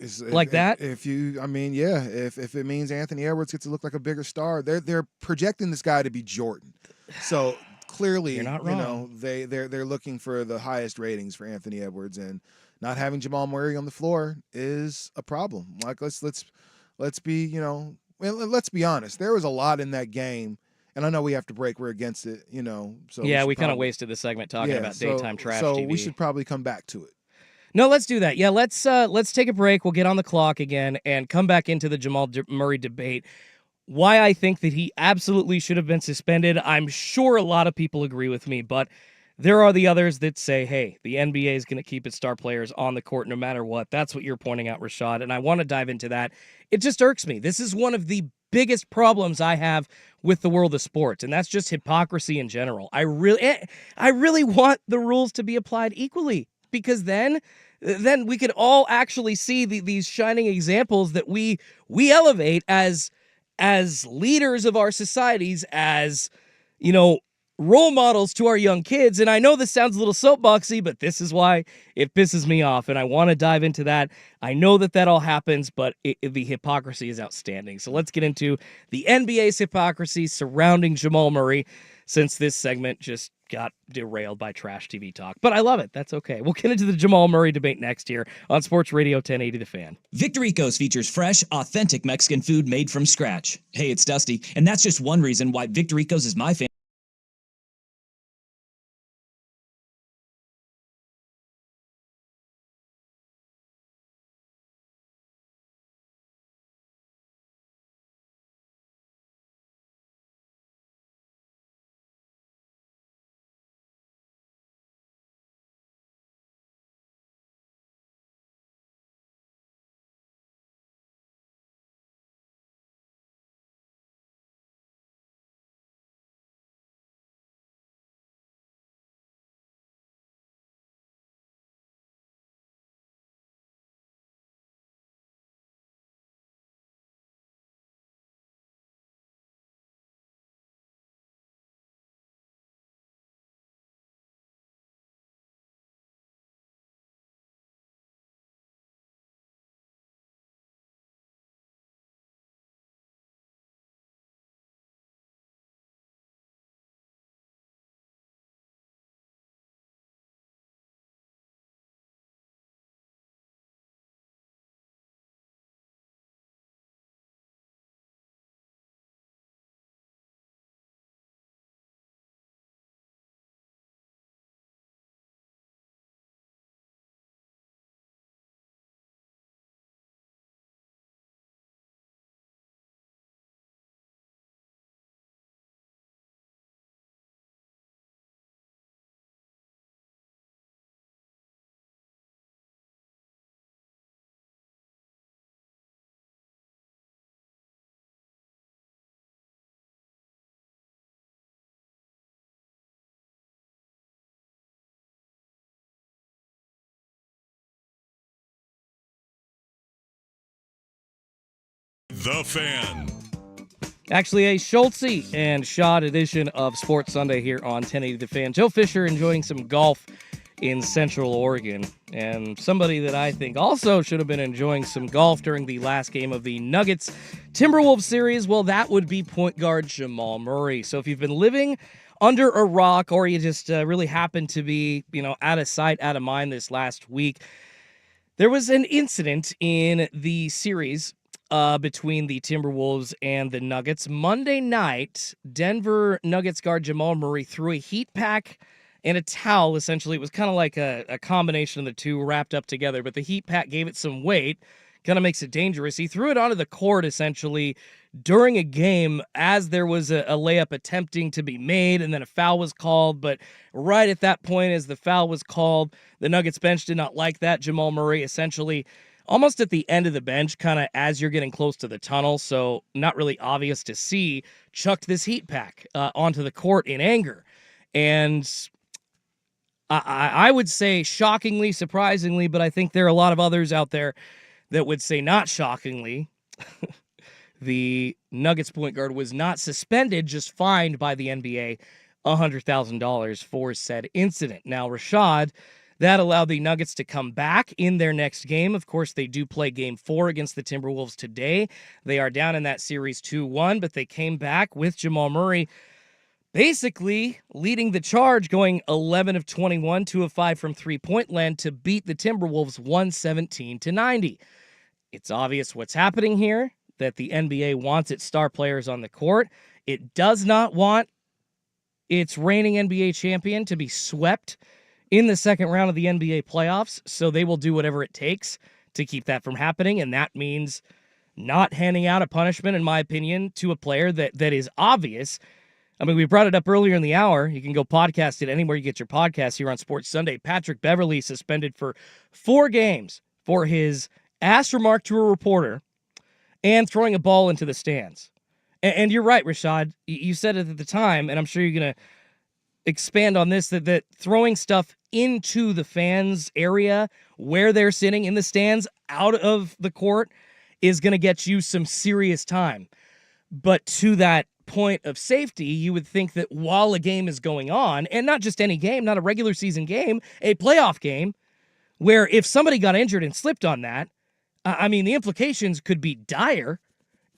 that? If it means Anthony Edwards gets to look like a bigger star, they're projecting this guy to be Jordan. So clearly, You're not wrong. they're looking for the highest ratings for Anthony Edwards, and not having Jamal Murray on the floor is a problem. Like let's be let's be honest. There was a lot in that game. And I know we have to break. We're against it, So yeah, we kind of wasted the segment talking about daytime trash so TV. we should probably come back to it. No, let's do that. Yeah, let's take a break. We'll get on the clock again and come back into the Jamal Murray debate. Why I think that he absolutely should have been suspended. I'm sure a lot of people agree with me, but there are the others that say, hey, the NBA is going to keep its star players on the court no matter what. That's what you're pointing out, Rashad, and I want to dive into that. It just irks me. This is one of the biggest problems I have with the world of sports, and that's just hypocrisy in general. I really want the rules to be applied equally, because then we could all actually see these shining examples that we elevate as leaders of our societies, as role models to our young kids. And I know this sounds a little soapboxy, but this is why it pisses me off, and I want to dive into that. I know that all happens, but the hypocrisy is outstanding. So let's get into the NBA's hypocrisy surrounding Jamal Murray, since this segment just got derailed by trash TV talk. But I love it. That's okay. We'll get into the Jamal Murray debate next here on Sports Radio 1080 The Fan. Victoricos features fresh, authentic Mexican food made from scratch. Hey, it's Dusty, and that's just one reason why Victoricos is my favorite. The Fan. Actually, a Schultze and Shad edition of Sports Sunday here on 1080 The Fan. Joe Fisher enjoying some golf in Central Oregon, and somebody that I think also should have been enjoying some golf during the last game of the Nuggets Timberwolves series, well, that would be point guard Jamal Murray. So if you've been living under a rock, or you just really happened to be, out of sight, out of mind this last week, there was an incident in the series between the Timberwolves and the Nuggets. Monday night, Denver Nuggets guard Jamal Murray threw a heat pack and a towel. Essentially, it was kind of like a combination of the two wrapped up together, but the heat pack gave it some weight, kind of makes it dangerous. He threw it onto the court, essentially, during a game as there was a layup attempting to be made, and then a foul was called. But right at that point, as the foul was called, the Nuggets bench did not like that. Jamal Murray essentially almost at the end of the bench, kind of as you're getting close to the tunnel, so not really obvious to see, chucked this heat pack onto the court in anger. And I would say shockingly, surprisingly, but I think there are a lot of others out there that would say not shockingly, the Nuggets point guard was not suspended, just fined by the NBA $100,000 for said incident. Now, Rashad, that allowed the Nuggets to come back in their next game. Of course, they do play Game 4 against the Timberwolves today. They are down in that series 2-1, but they came back with Jamal Murray basically leading the charge, going 11 of 21, 2 of 5 from three-point land to beat the Timberwolves 117-90. It's obvious what's happening here, that the NBA wants its star players on the court. It does not want its reigning NBA champion to be swept in the second round of the NBA playoffs, so they will do whatever it takes to keep that from happening, and that means not handing out a punishment, in my opinion, to a player that is obvious. I mean, we brought it up earlier in the hour. You can go podcast it anywhere you get your podcast here on Sports Sunday. Patrick Beverley suspended for 4 games for his ass remark to a reporter and throwing a ball into the stands. And you're right, Rashad. You said it at the time, and I'm sure you're going to expand on this, that throwing stuff into the fans' area where they're sitting in the stands out of the court is going to get you some serious time. But to that point of safety, you would think that while a game is going on, and not just any game, not a regular season game, a playoff game, where if somebody got injured and slipped on that, I mean, the implications could be dire.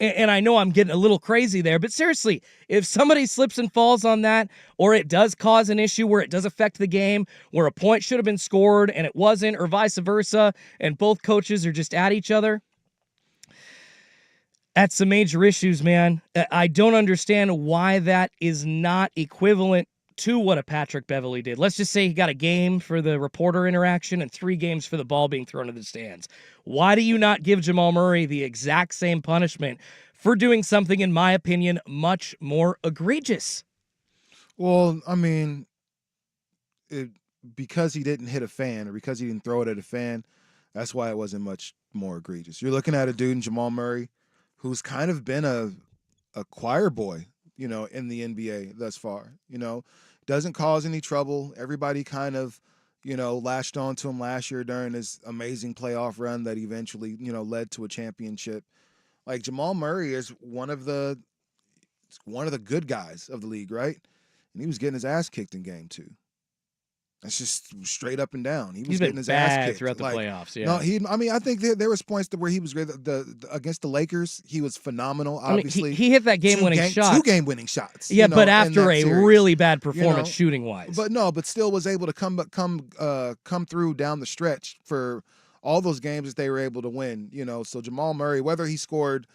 And I know I'm getting a little crazy there, but seriously, if somebody slips and falls on that, or it does cause an issue where it does affect the game, where a point should have been scored and it wasn't, or vice versa, and both coaches are just at each other, that's some major issues, man. I don't understand why that is not equivalent to what a Patrick Beverley did. Let's just say he got a game for the reporter interaction and 3 games for the ball being thrown to the stands. Why do you not give Jamal Murray the exact same punishment for doing something, in my opinion, much more egregious? Well, I mean, because he didn't hit a fan or because he didn't throw it at a fan, that's why it wasn't much more egregious. You're looking at a dude in Jamal Murray who's kind of been a choir boy, you know, in the NBA thus far, you know, doesn't cause any trouble. Everybody kind of, you know, latched on to him last year during his amazing playoff run that eventually, you know, led to a championship. Like, Jamal Murray is one of the good guys of the league, right? And he was getting his ass kicked in game 2. That's just straight up and down. He was getting his ass kicked throughout the playoffs. Yeah. No, I mean, I think there was points where he was great. Against the Lakers, he was phenomenal. Obviously, I mean, he hit that game-winning shot. 2 game-winning shots. Yeah, you know, but after a series. really bad performance, you know, shooting-wise. But still was able to come through down the stretch for all those games that they were able to win. You know, so Jamal Murray, whether he scored,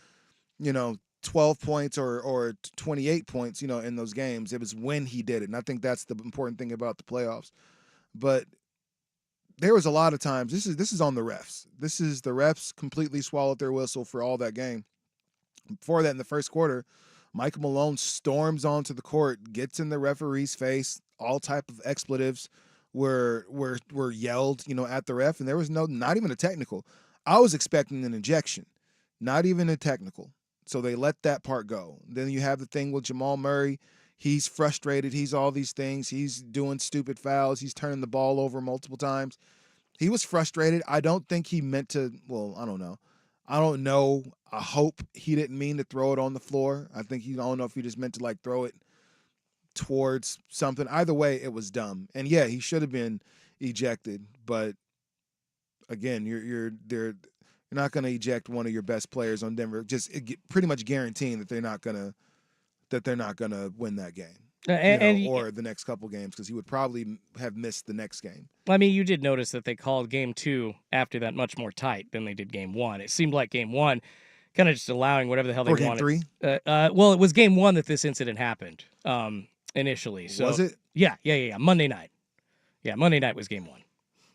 you know, 12 points or 28 points, you know, in those games, it was when he did it, and I think that's the important thing about the playoffs. But there was a lot of times, this is on the refs. This is the refs completely swallowed their whistle for all that game. Before that, in the first quarter, Michael Malone storms onto the court, gets in the referee's face, all type of expletives were yelled, you know, at the ref, and there was not even a technical. I was expecting an ejection, not even a technical. So they let that part go. Then you have the thing with Jamal Murray. He's frustrated. He's all these things. He's doing stupid fouls. He's turning the ball over multiple times. He was frustrated. I don't think he meant to. Well, I don't know. I hope he didn't mean to throw it on the floor. I don't know if he just meant to like throw it towards something. Either way, it was dumb. And yeah, he should have been ejected. But again, you're not going to eject one of your best players on Denver. Just pretty much guaranteeing that they're not going to win that game, or the next couple games, because he would probably have missed the next game. I mean, you did notice that they called game 2 after that much more tight than they did game 1. It seemed like game 1, kind of just allowing whatever the hell they For game wanted. 3? Well, it was game 1 that this incident happened initially. So Was it? Yeah. Monday night. Yeah, Monday night was game 1.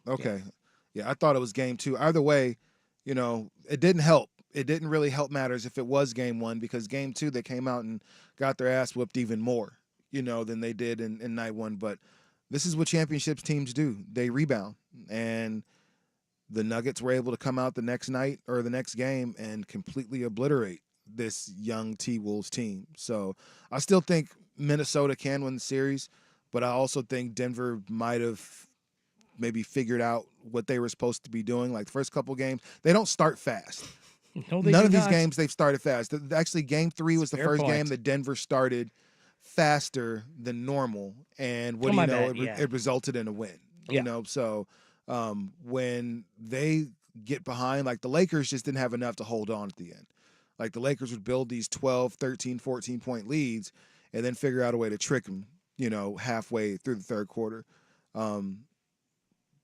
Okay. Yeah, I thought it was game 2. Either way, it didn't help. It didn't really help matters if it was game 1, because game 2 they came out and got their ass whooped even more, than they did in night 1. But this is what championships teams do. They rebound. And the Nuggets were able to come out the next night or the next game and completely obliterate this young T-Wolves team. So I still think Minnesota can win the series, but I also think Denver might have maybe figured out what they were supposed to be doing. Like the first couple games, they don't start fast. No, they None do of these not. games they've started fast. Actually, game 3 was the Fair first point. game that Denver started faster than normal, and what Oh, do my you know? bad, yeah. It resulted in a win. Yeah. So when they get behind, like the Lakers just didn't have enough to hold on at the end. Like the Lakers would build these 12, 13, 14-point leads and then figure out a way to trick them, halfway through the third quarter.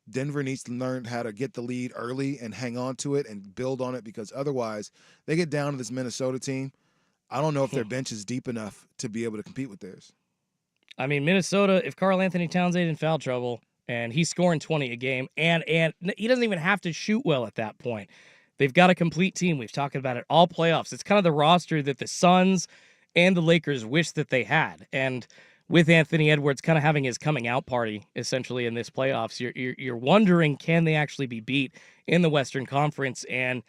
Denver needs to learn how to get the lead early and hang on to it and build on it, because otherwise they get down to this Minnesota team. I don't know if their bench is deep enough to be able to compete with theirs. I mean, Minnesota, if Karl Anthony Towns ain't in foul trouble and he's scoring 20 a game, and he doesn't even have to shoot well at that point. They've got a complete team. We've talked about it all playoffs. It's kind of the roster that the Suns and the Lakers wish that they had. And with Anthony Edwards kind of having his coming out party essentially in this playoffs, you're wondering, can they actually be beat in the Western Conference? And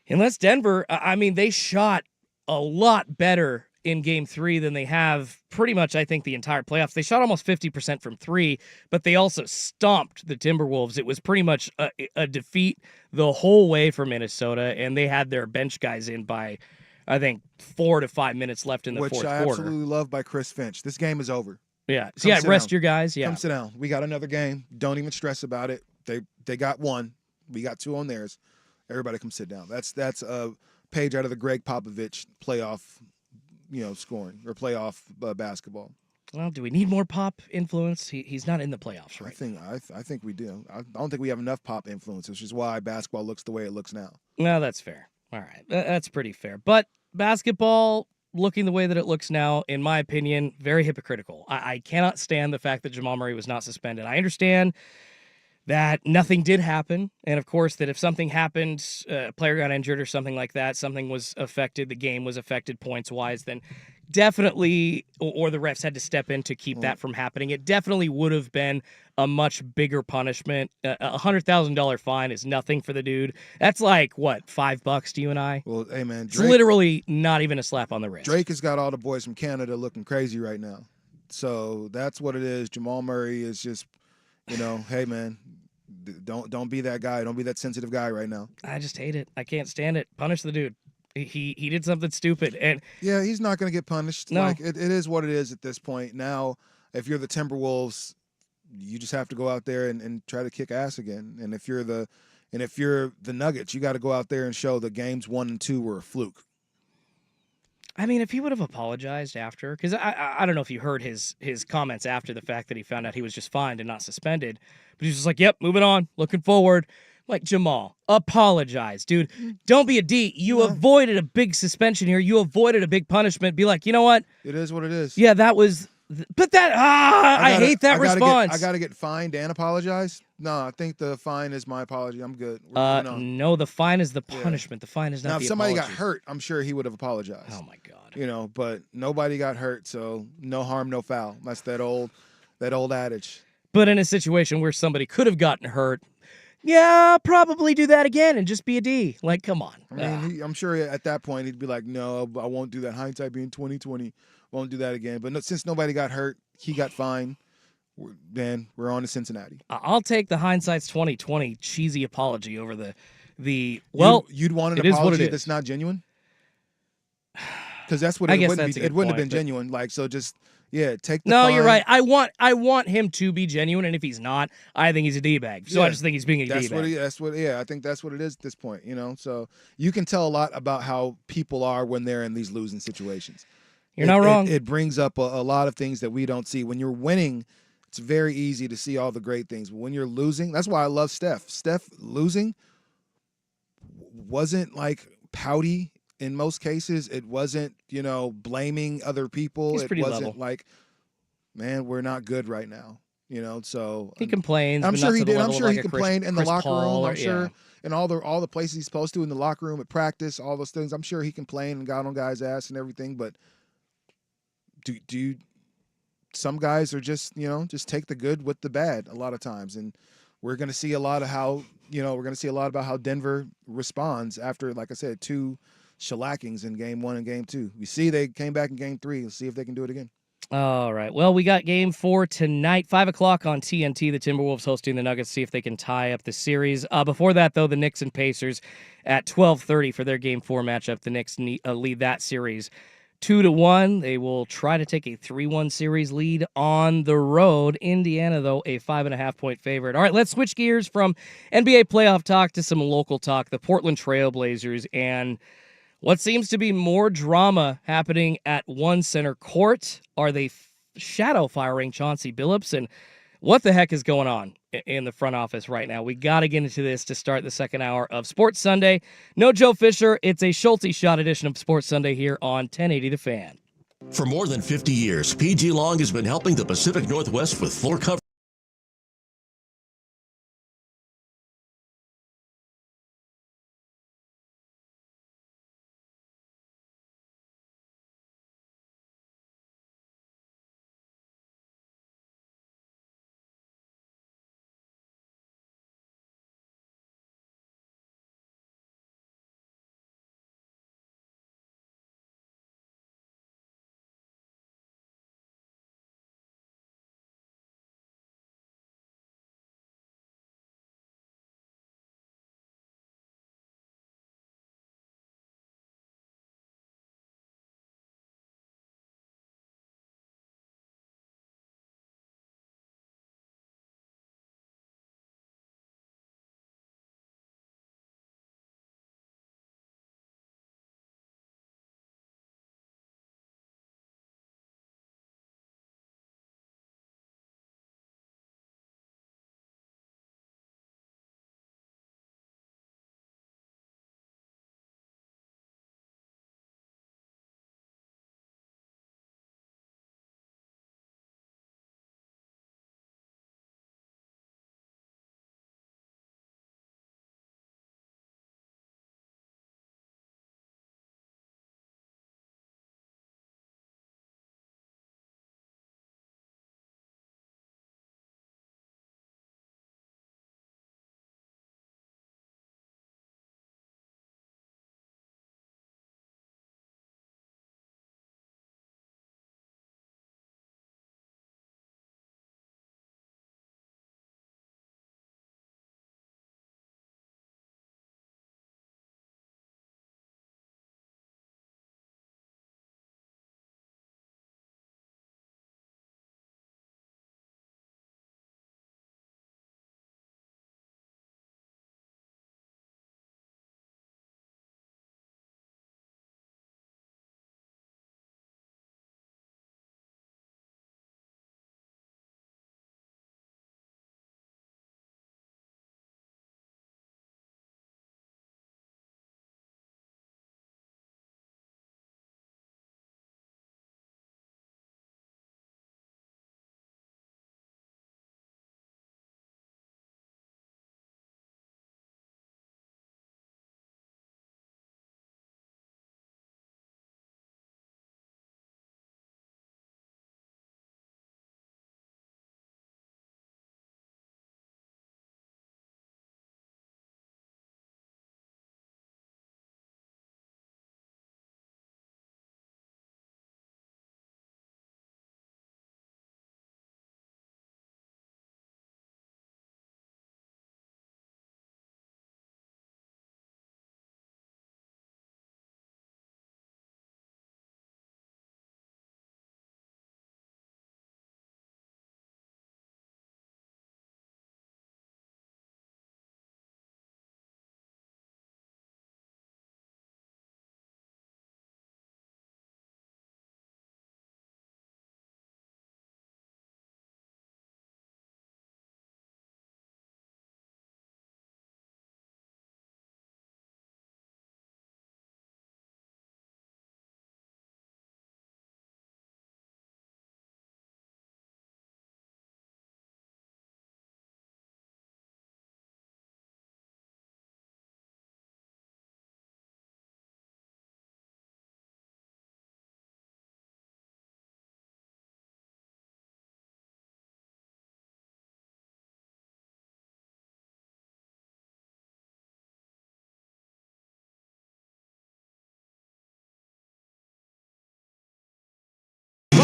unless Denver, I mean, they shot a lot better in game 3 than they have pretty much, I think, the entire playoffs. They shot almost 50% from 3, but they also stomped the Timberwolves. It was pretty much a defeat the whole way for Minnesota, and they had their bench guys in by, I think, 4 to 5 minutes left in the Which fourth I quarter. absolutely love by Chris Finch. This game is over. Yeah. Come sit Rest down. your guys. Yeah. Come sit down. We got another game. Don't even stress about it. They got 1. We got 2 on theirs. Everybody come sit down. That's a page out of the Greg Popovich playoff, scoring or playoff basketball. Well, do we need more Pop influence? He's not in the playoffs, right? I think we do. I don't think we have enough Pop influence, which is why basketball looks the way it looks now. No, that's fair. All right. That's pretty fair. But basketball, looking the way that it looks now, in my opinion, very hypocritical. I cannot stand the fact that Jamal Murray was not suspended. I understand that nothing did happen. And of course, that if something happened, a player got injured or something like that, something was affected, the game was affected points-wise, then definitely, or the refs had to step in to keep that from happening. It definitely would have been a much bigger punishment. A $100,000 fine is nothing for the dude. That's like, what, $5 to you and I? Well, hey, man, It's literally not even a slap on the wrist. Drake has got all the boys from Canada looking crazy right now. So that's what it is. Jamal Murray is just, hey, man, don't be that guy. Don't be that sensitive guy right now. I just hate it. I can't stand it. Punish the dude. He did something stupid. And yeah, he's not going to get punished. No. Like it is what it is at this point. Now, if you're the Timberwolves, you just have to go out there and try to kick ass again. And if you're the Nuggets, you got to go out there and show the games 1 and 2 were a fluke. I mean, if he would have apologized after, because I don't know if you heard his comments after the fact that he found out he was just fined and not suspended, but he's just like, yep, moving on, looking forward. Like, Jamal, apologize, dude. Don't be a D. You avoided a big suspension here. You avoided a big punishment. Be like, you know what? It is what it is. Yeah, that was. But that I hate that response. I got to get fined and apologize. No, I think the fine is my apology. I'm good. We're moving on. No, the fine is the punishment. The fine is not Now, the if somebody apology. got hurt, I'm sure he would have apologized. Oh my God. But nobody got hurt, so no harm, no foul. That's that old adage. But in a situation where somebody could have gotten hurt, yeah, probably do that again and just be a D. Like, come on. I mean, I'm sure at that point he'd be like, no, I won't do that. Hindsight being 20/20, won't do that again. But since nobody got hurt, he got fined. Then we're on to Cincinnati. I'll take the hindsight's 20/20 cheesy apology over the you'd want an it is what it apology is. that's not genuine, because that's what I it guess wouldn't that's be. a It good wouldn't have been point, but- genuine. Like, so just take the No, fine. you're right. I want him to be genuine, and if he's not, I think he's a D-bag. So I Yeah. just think he's being a That's D-bag. I think that's what it is at this point, So you can tell a lot about how people are when they're in these losing situations. You're not wrong. It brings up a lot of things that we don't see. When you're winning, it's very easy to see all the great things. But when you're losing, that's why I love Steph. Steph losing wasn't like pouty in most cases, it wasn't, blaming other people. He's It pretty wasn't level. like, man, we're not good right now. So He complains, I'm but sure not he to the did. I'm level of sure like he a complained in the Chris locker Paul room. or- I'm sure yeah. in all the places he's supposed to, in the locker room, at practice, all those things. I'm sure he complained and got on guys' ass and everything. But do you? Some guys are just take the good with the bad a lot of times, and we're going to see a lot of how we're going to see a lot about how Denver responds after, like I said, 2 shellackings in game 1 and game 2. We see they came back in game 3. Let's see if they can do it again. All right. Well, we got game 4 tonight, 5:00 on TNT. The Timberwolves hosting the Nuggets, see if they can tie up the series. Before that, though, the Knicks and Pacers at 12:30 for their game 4 matchup. The Knicks lead that series 2-1. They will try to take a 3-1 series lead on the road. Indiana, though, a 5.5-point favorite. All right, let's switch gears from NBA playoff talk to some local talk. The Portland Trailblazers and what seems to be more drama happening at One Center Court. Are they shadow firing Chauncey Billups? And what the heck is going on in the front office right now? We got to get into this to start the second hour of Sports Sunday. No Joe Fisher. It's a Schulte Shot edition of Sports Sunday here on 1080 The Fan. For more than 50 years, PG Long has been helping the Pacific Northwest with floor coverage.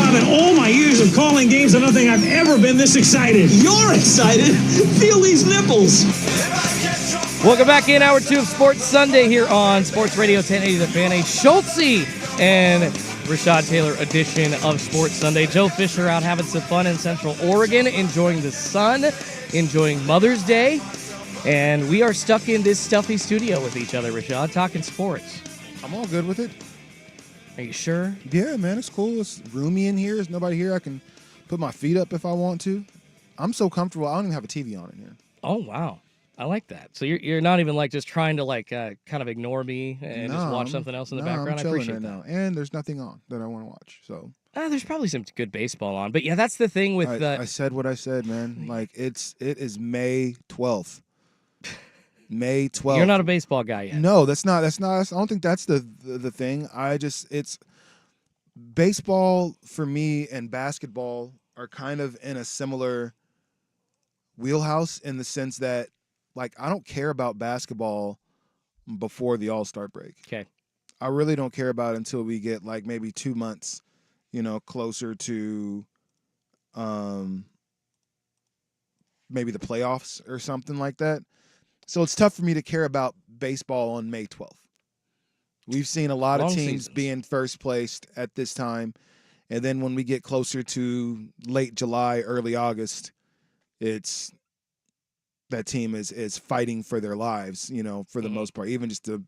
job in all my years of calling games. I don't think I've ever been this excited. You're excited? Feel these nipples. Welcome back in Hour 2 of Sports Sunday here on Sports Radio 1080 The Fan. A Schultzy and Rashad Taylor edition of Sports Sunday. Joe Fisher out having some fun in Central Oregon, enjoying the sun, enjoying Mother's Day. And we are stuck in this stuffy studio with each other, Rashad, talking sports. I'm all good with it. Are you sure? Yeah, man, it's cool. It's roomy in here. There's nobody here. I can put my feet up if I want to. I'm so comfortable. I don't even have a TV on in here. Oh, wow. I like that. So you're not even like just trying to like kind of ignore me and just watch something else in the background. I'm I appreciate right that. now, and there's nothing on that I want to watch. So there's probably some good baseball on, but yeah, that's the thing with. I said what I said, man. Like it is May 12th. May 12th. You're not a baseball guy yet. No, that's not. I don't think that's the thing. It's baseball for me and basketball are kind of in a similar wheelhouse in the sense that. Like, I don't care about basketball before the All-Star break. Okay. I really don't care about it until we get, like, maybe 2 months, closer to maybe the playoffs or something like that. So it's tough for me to care about baseball on May 12th. We've seen a lot of teams being first placed at this time. And then when we get closer to late July, early August, it's – that team is fighting for their lives, for the most part, even just to,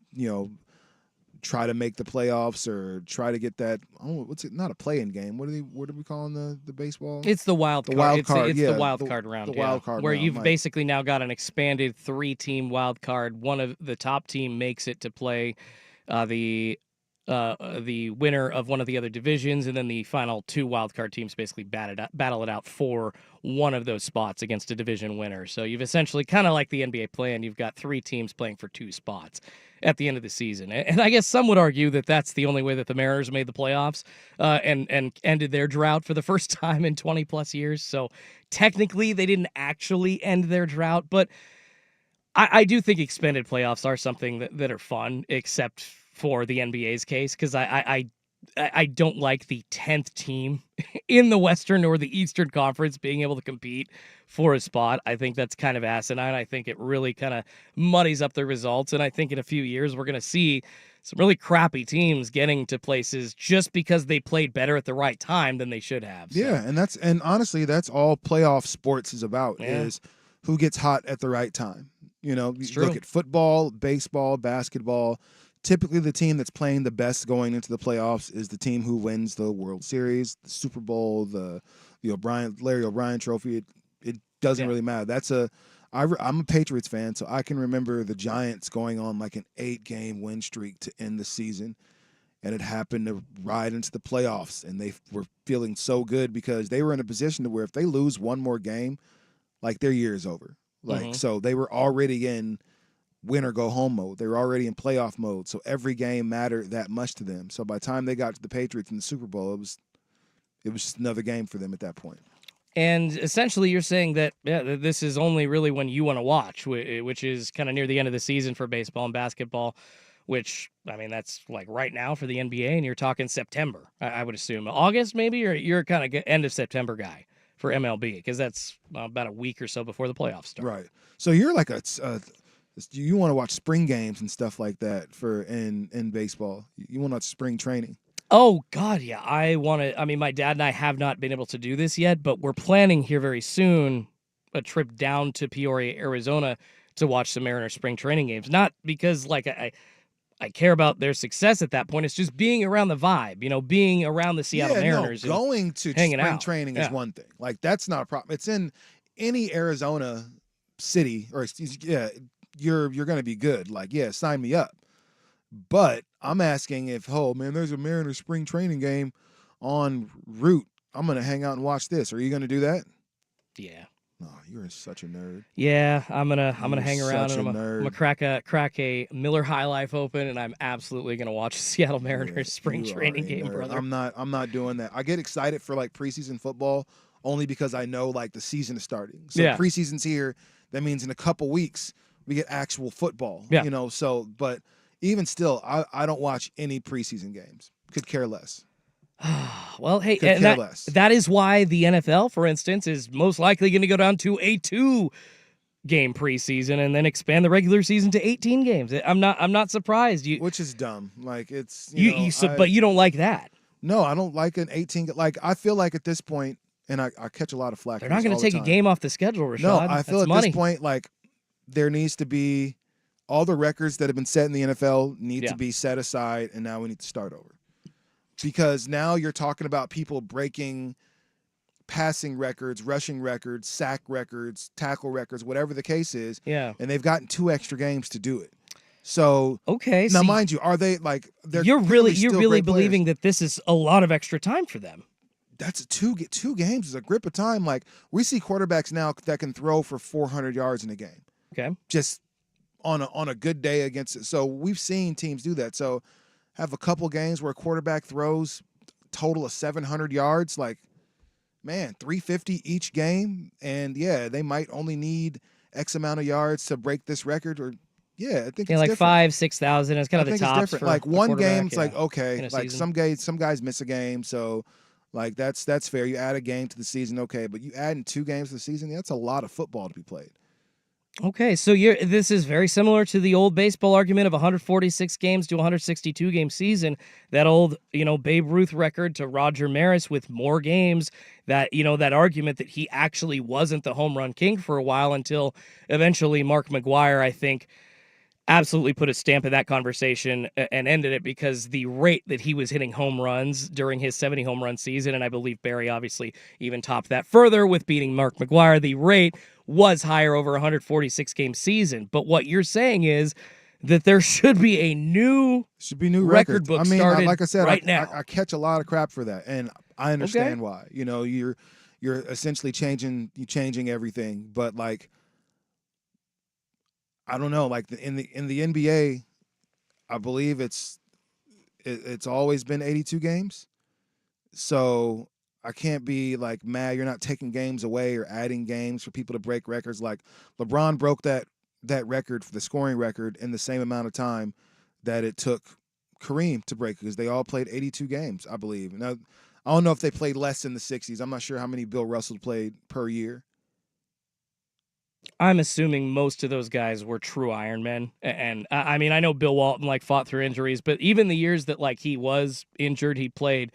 try to make the playoffs or try to get that. Oh, what's it? Not a play-in game. What are we calling the baseball? It's the wild card. Wild card. It's Yeah, the wild card round. The wild card where round, you've basically now got an expanded 3-team wild card. One of the top team makes it to play the winner of one of the other divisions, and then the final 2 wildcard teams basically battle it out for one of those spots against a division winner. So you've essentially kind of like the NBA play-in, you've got 3 teams playing for 2 spots at the end of the season. And I guess some would argue that that's the only way that the Mariners made the playoffs and ended their drought for the first time in 20 plus years. So technically they didn't actually end their drought, but I do think expanded playoffs are something that are fun, except for the NBA's case, because I don't like the 10th team in the Western or the Eastern Conference being able to compete for a spot. I think that's kind of asinine. I think it really kind of muddies up the results, and I think in a few years we're going to see some really crappy teams getting to places just because they played better at the right time than they should have. So. Yeah, and honestly, that's all playoff sports is about, is who gets hot at the right time. You look at football, baseball, basketball. Typically, the team that's playing the best going into the playoffs is the team who wins the World Series, the Super Bowl, the Larry O'Brien Trophy. It doesn't really matter. I'm a Patriots fan, so I can remember the Giants going on like an 8-game win streak to end the season, and it happened to ride into the playoffs, and they were feeling so good because they were in a position to where if they lose one more game, like their year is over. So they were already in win or go home mode. They were already in playoff mode. So every game mattered that much to them. So by the time they got to the Patriots in the Super Bowl, it was just another game for them at that point. And essentially you're saying that this is only really when you want to watch, which is kind of near the end of the season for baseball and basketball, which, I mean, that's like right now for the NBA, and you're talking September, I would assume. August maybe, or you're kind of end of September guy for MLB, because that's about a week or so before the playoffs start. Right. So you're like you want to watch spring games and stuff like that in baseball. You want to watch spring training. Oh, God, yeah. I mean, my dad and I have not been able to do this yet, but we're planning here very soon a trip down to Peoria, Arizona to watch some Mariners spring training games. Not because, like, I care about their success at that point. It's just being around the vibe, being around the Seattle Mariners. No, going to spring training is one thing. Like, that's not a problem. It's in any Arizona city, or you're going to be good. Like, yeah, sign me up. But I'm asking if, there's a Mariners spring training game en route. I'm going to hang out and watch this. Are you going to do that? Yeah. Oh, you're such a nerd. Yeah, I'm gonna hang around and I'm gonna crack a Miller High Life open, and I'm absolutely gonna watch a Seattle Mariners spring training game, brother. I'm not doing that. I get excited for like preseason football only because I know like the season is starting. So preseason's here. That means in a couple weeks we get actual football. Yeah. But even still, I don't watch any preseason games. Could care less. Well, hey, Could and care less. that is why the NFL, for instance, is most likely going to go down to a 2-game preseason and then expand the regular season to 18 games. I'm not surprised. Which is dumb. Like it's But you don't like that. No, I don't like an 18. Like I feel like at this point, and I catch a lot of flack. They're not going to take a game off the schedule, Rashad. No, I feel That's at money. this point like there needs to be all the records that have been set in the NFL need to be set aside, and now we need to start over. Because now you're talking about people breaking passing records, rushing records, sack records, tackle records, whatever the case is. Yeah. And they've gotten 2 extra games to do it. So okay. Now, see, mind you, are they like they're you're really still great believing players. that this is a lot of extra time for them? That's two games is a grip of time. Like we see quarterbacks now that can throw for 400 yards in a game. Okay. Just on a good day against it. So we've seen teams do that. So have a couple games where a quarterback throws total of 700 yards, like, man, 350 each game. And, yeah, they might only need X amount of yards to break this record. Or, yeah, I think it's like different. 5,000-6,000 is kind of the think it's tops different. for like a one quarterback, game, it's like, okay, like season. some guys miss a game. So, like, that's fair. You add a game to the season, okay. But you add in 2 games to the season, that's a lot of football to be played. Okay, so this is very similar to the old baseball argument of 146 games to 162 game season. That old, Babe Ruth record to Roger Maris with more games. That that argument that he actually wasn't the home run king for a while until eventually Mark McGwire, I think, absolutely put a stamp in that conversation and ended it because the rate that he was hitting home runs during his 70 home run season, and I believe Barry obviously even topped that further with beating Mark McGwire, the rate was higher over a 146-game season. But what you're saying is that there should be a new record book started like I said, right now. I catch a lot of crap for that, and I understand why. You're essentially changing everything, but like I don't know, like in the NBA, I believe it's always been 82 games, so I can't be like mad you're not taking games away or adding games for people to break records. Like LeBron broke that record for the scoring record in the same amount of time that it took Kareem to break because they all played 82 games, I believe. Now, I don't know if they played less in the 60s. I'm not sure how many Bill Russell played per year. I'm assuming most of those guys were true Iron Men. And I mean, I know Bill Walton fought through injuries, but even the years that he was injured, he played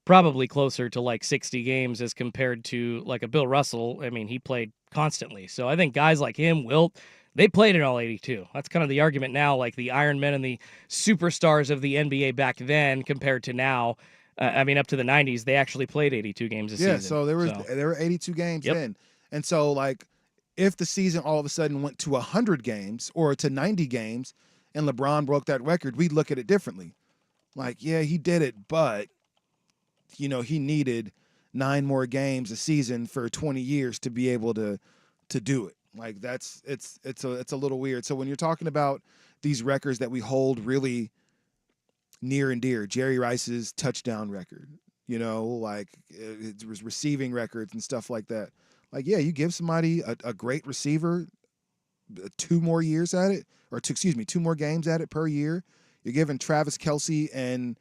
probably closer to 60 games as compared to a Bill Russell. I mean, he played constantly. So I think guys like him, Wilt, they played in all 82. That's kind of the argument now, the Iron Men and the superstars of the NBA back then compared to now. I mean, up to the 90s, they actually played 82 games a season. Yeah, so there were 82 games then. And so, if the season all of a sudden went to 100 games or to 90 games and LeBron broke that record, we'd look at it differently. Yeah, he did it, but, he needed 9 more games a season for 20 years to be able to do it. It's a little weird. So when you're talking about these records that we hold really near and dear, Jerry Rice's touchdown record, it's receiving records and stuff like that. Yeah, you give somebody a great receiver 2 more years at it, 2 more games at it per year. You're giving Travis Kelce and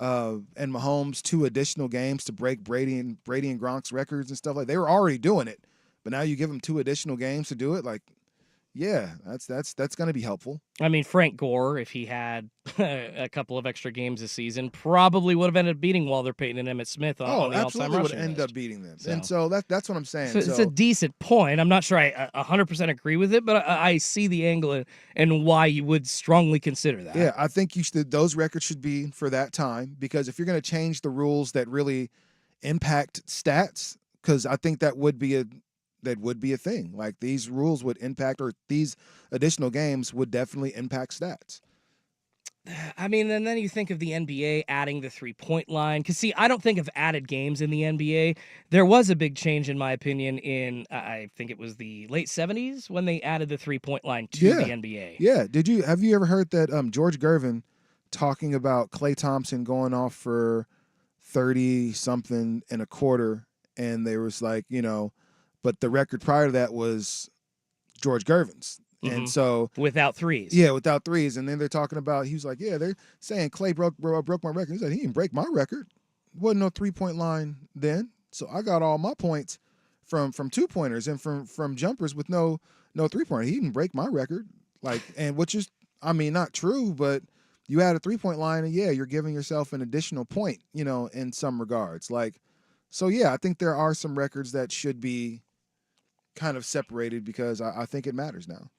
Mahomes 2 additional games to break Brady and Gronk's records and stuff they were already doing it, but now you give them 2 additional games to do it. Yeah, that's going to be helpful. I mean, Frank Gore, if he had a couple of extra games this season, probably would have ended up beating Walter Payton and Emmitt Smith on the all-time absolutely would rushing end list. up beating them. So, and so that's what I'm saying. So it's a decent point. I'm not sure I 100% agree with it, but I see the angle and why you would strongly consider that. Yeah, I think those records should be for that time, because if you're going to change the rules that really impact stats, because I think that would be a thing. These rules would impact, or these additional games would definitely impact stats. I mean, and then you think of the NBA adding the 3-point line. Because, see, I don't think of added games in the NBA. There was a big change, in my opinion, in, I think it was the late 70s when they added the 3-point line to the NBA. Yeah. Have you ever heard that George Gervin talking about Klay Thompson going off for 30-something in a quarter, and they was but the record prior to that was George Gervin's. Mm-hmm. And so without threes. Yeah, without threes. And then they're talking about, he was like, yeah, they're saying Klay broke my record. He said, he didn't break my record. wasn't no 3-point line then. So I got all my points from 2-pointers and from jumpers with no 3-pointer. He didn't break my record. Like, and which is, I mean, not true, but you had a 3-point line, and yeah, you're giving yourself an additional point, in some regards. Like, so yeah, I think there are some records that should be kind of separated because I think it matters now.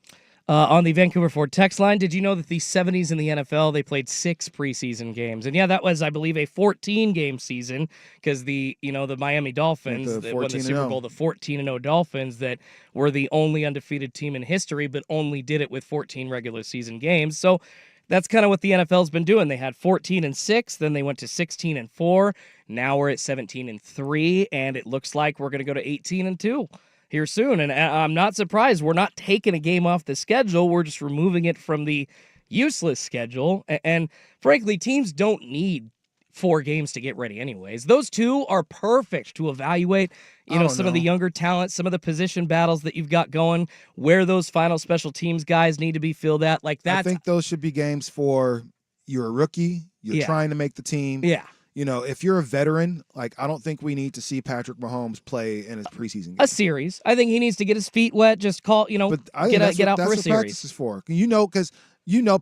On the Vancouver Ford text line, did you know that the 70s in the NFL, they played 6 preseason games? And yeah, that was, I believe, a 14-game season because the Miami Dolphins that won the Super Bowl, the 14-0 Dolphins that were the only undefeated team in history, but only did it with 14 regular season games. So that's kind of what the NFL's been doing. They had 14-6, then they went to 16-4. Now we're at 17-3, and it looks like we're going to go to 18-2. Here soon, and I'm not surprised. We're not taking a game off the schedule. We're just removing it from the useless schedule. And frankly, teams don't need 4 games to get ready anyways. Those 2 are perfect to evaluate, some of the younger talent, some of the position battles that you've got going, where those final special teams guys need to be filled at. Like that. I think those should be games for you're a rookie, you're trying to make the team. Yeah. If you're a veteran, like I don't think we need to see Patrick Mahomes play in his preseason game. A series. I think he needs to get his feet wet, just call, get out for a series. That's what practice is for. Because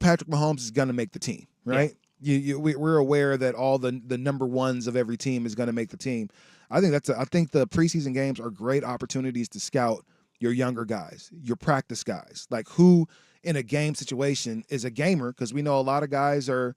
Patrick Mahomes is going to make the team, right? Yeah. We're aware that all the number ones of every team is going to make the team. I think the preseason games are great opportunities to scout your younger guys, your practice guys, like who in a game situation is a gamer, because we know a lot of guys are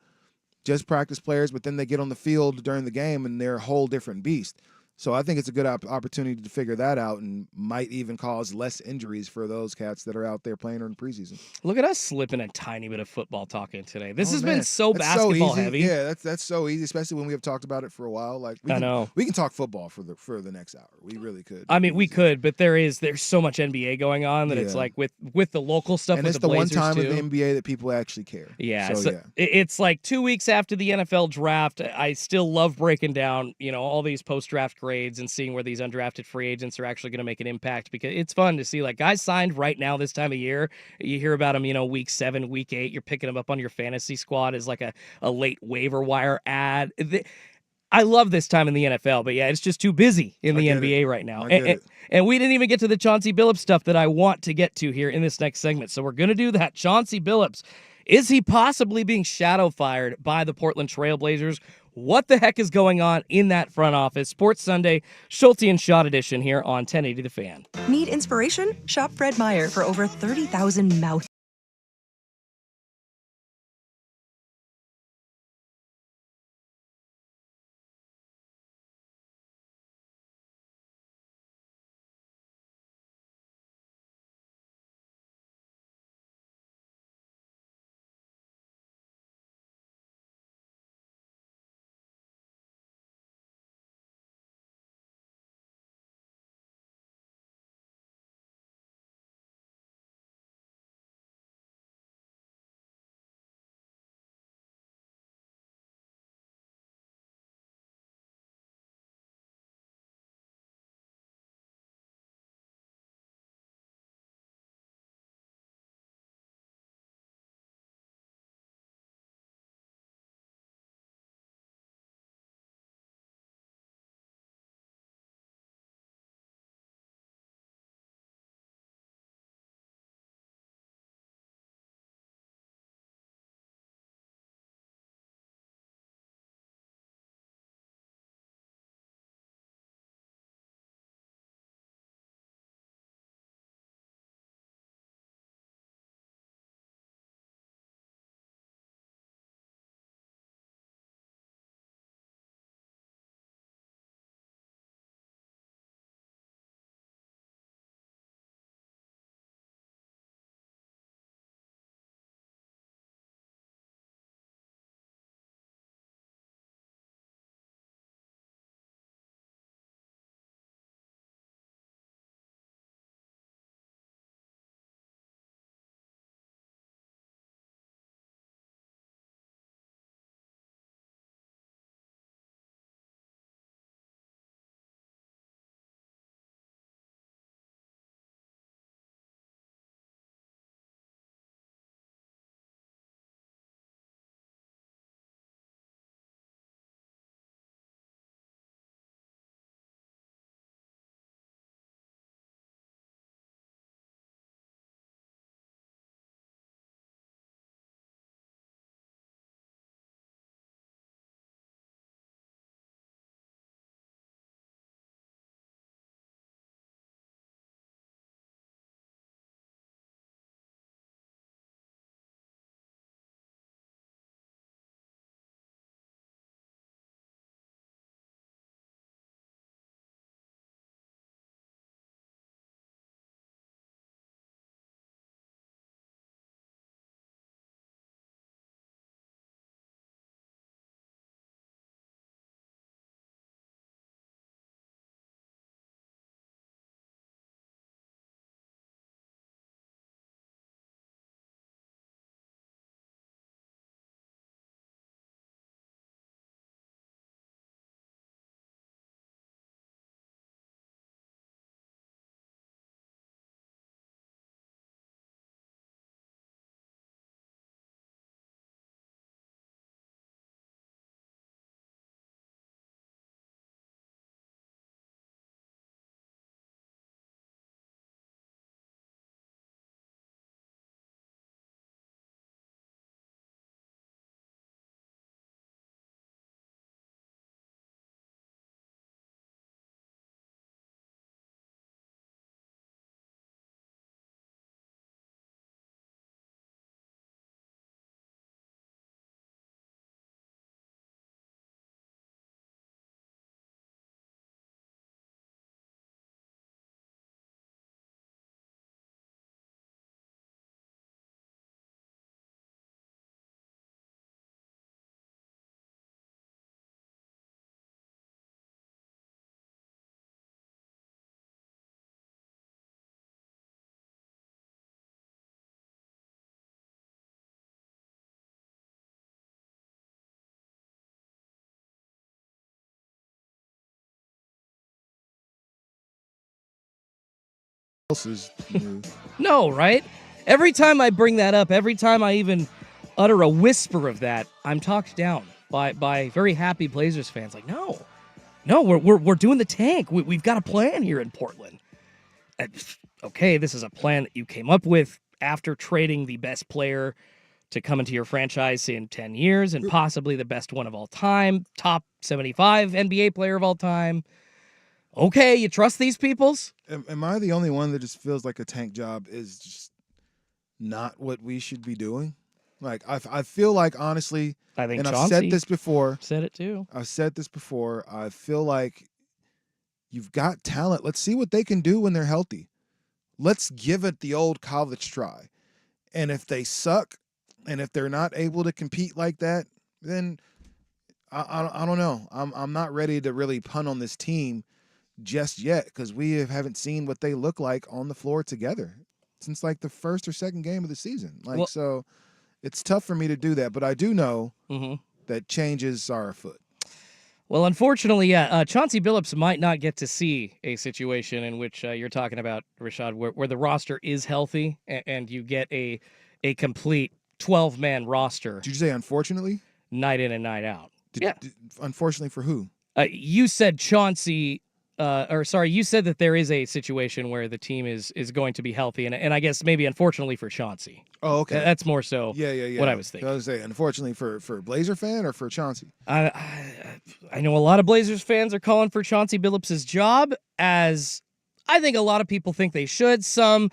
just practice players, but then they get on the field during the game and they're a whole different beast. So I think it's a good opportunity to figure that out and might even cause less injuries for those cats that are out there playing in the preseason. Look at us slipping a tiny bit of football talking today. This has been so that's basketball so easy. heavy. Yeah, that's so easy, especially when we have talked about it for a while. Like we can talk football for the next hour. We really could. I mean, we could, but there's so much NBA going on that it's like with the local stuff. And with it's the the one Blazers time too. of the NBA that people actually care. Yeah, it's like 2 weeks after the NFL draft. I still love breaking down, all these post-draft grades and seeing where these undrafted free agents are actually going to make an impact, because it's fun to see like guys signed right now this time of year. You hear about them, week 7, week 8. You're picking them up on your fantasy squad as like a late waiver wire ad. I love this time in the NFL, but yeah, it's just too busy in the NBA right now. And we didn't even get to the Chauncey Billups stuff that I want to get to here in this next segment. So we're going to do that. Chauncey Billups, is he possibly being shadow fired by the Portland Trailblazers? What the heck is going on in that front office? Sports Sunday, Schulte and Schott edition here on 1080 The Fan. Need inspiration? Shop Fred Meyer for over 30,000 mouth else's move. No, right? Every time I bring that up, every time I even utter a whisper of that, I'm talked down by very happy Blazers fans. Like, no, we're doing the tank. We've got a plan here in Portland. Okay, this is a plan that you came up with after trading the best player to come into your franchise in 10 years and possibly the best one of all time, top 75 NBA player of all time. Okay, you trust these peoples? Am I the only one that just feels like a tank job is just not what we should be doing? Like, I feel like, honestly, I think and Chauncey I've said this before. Said it too. I've said this before. I feel like you've got talent. Let's see what they can do when they're healthy. Let's give it the old college try. And if they suck and if they're not able to compete like that, then I don't know. I'm not ready to really punt on this team just yet because we haven't seen what they look like on the floor together since like the first or second game of the season. So it's tough for me to do that, but I do know that changes are afoot. Well, unfortunately, Chauncey Billups might not get to see a situation in which you're talking about, Rashad, where the roster is healthy and you get a complete 12-man roster. Did you say unfortunately? Night in and night out. Unfortunately for who? You said Chauncey, you said that there is a situation where the team is going to be healthy, and I guess maybe unfortunately for Chauncey. Oh, okay. That's more so what I was thinking. I was saying, unfortunately for a Blazer fan or for Chauncey? I know a lot of Blazers fans are calling for Chauncey Billups' job, as I think a lot of people think they should. Some,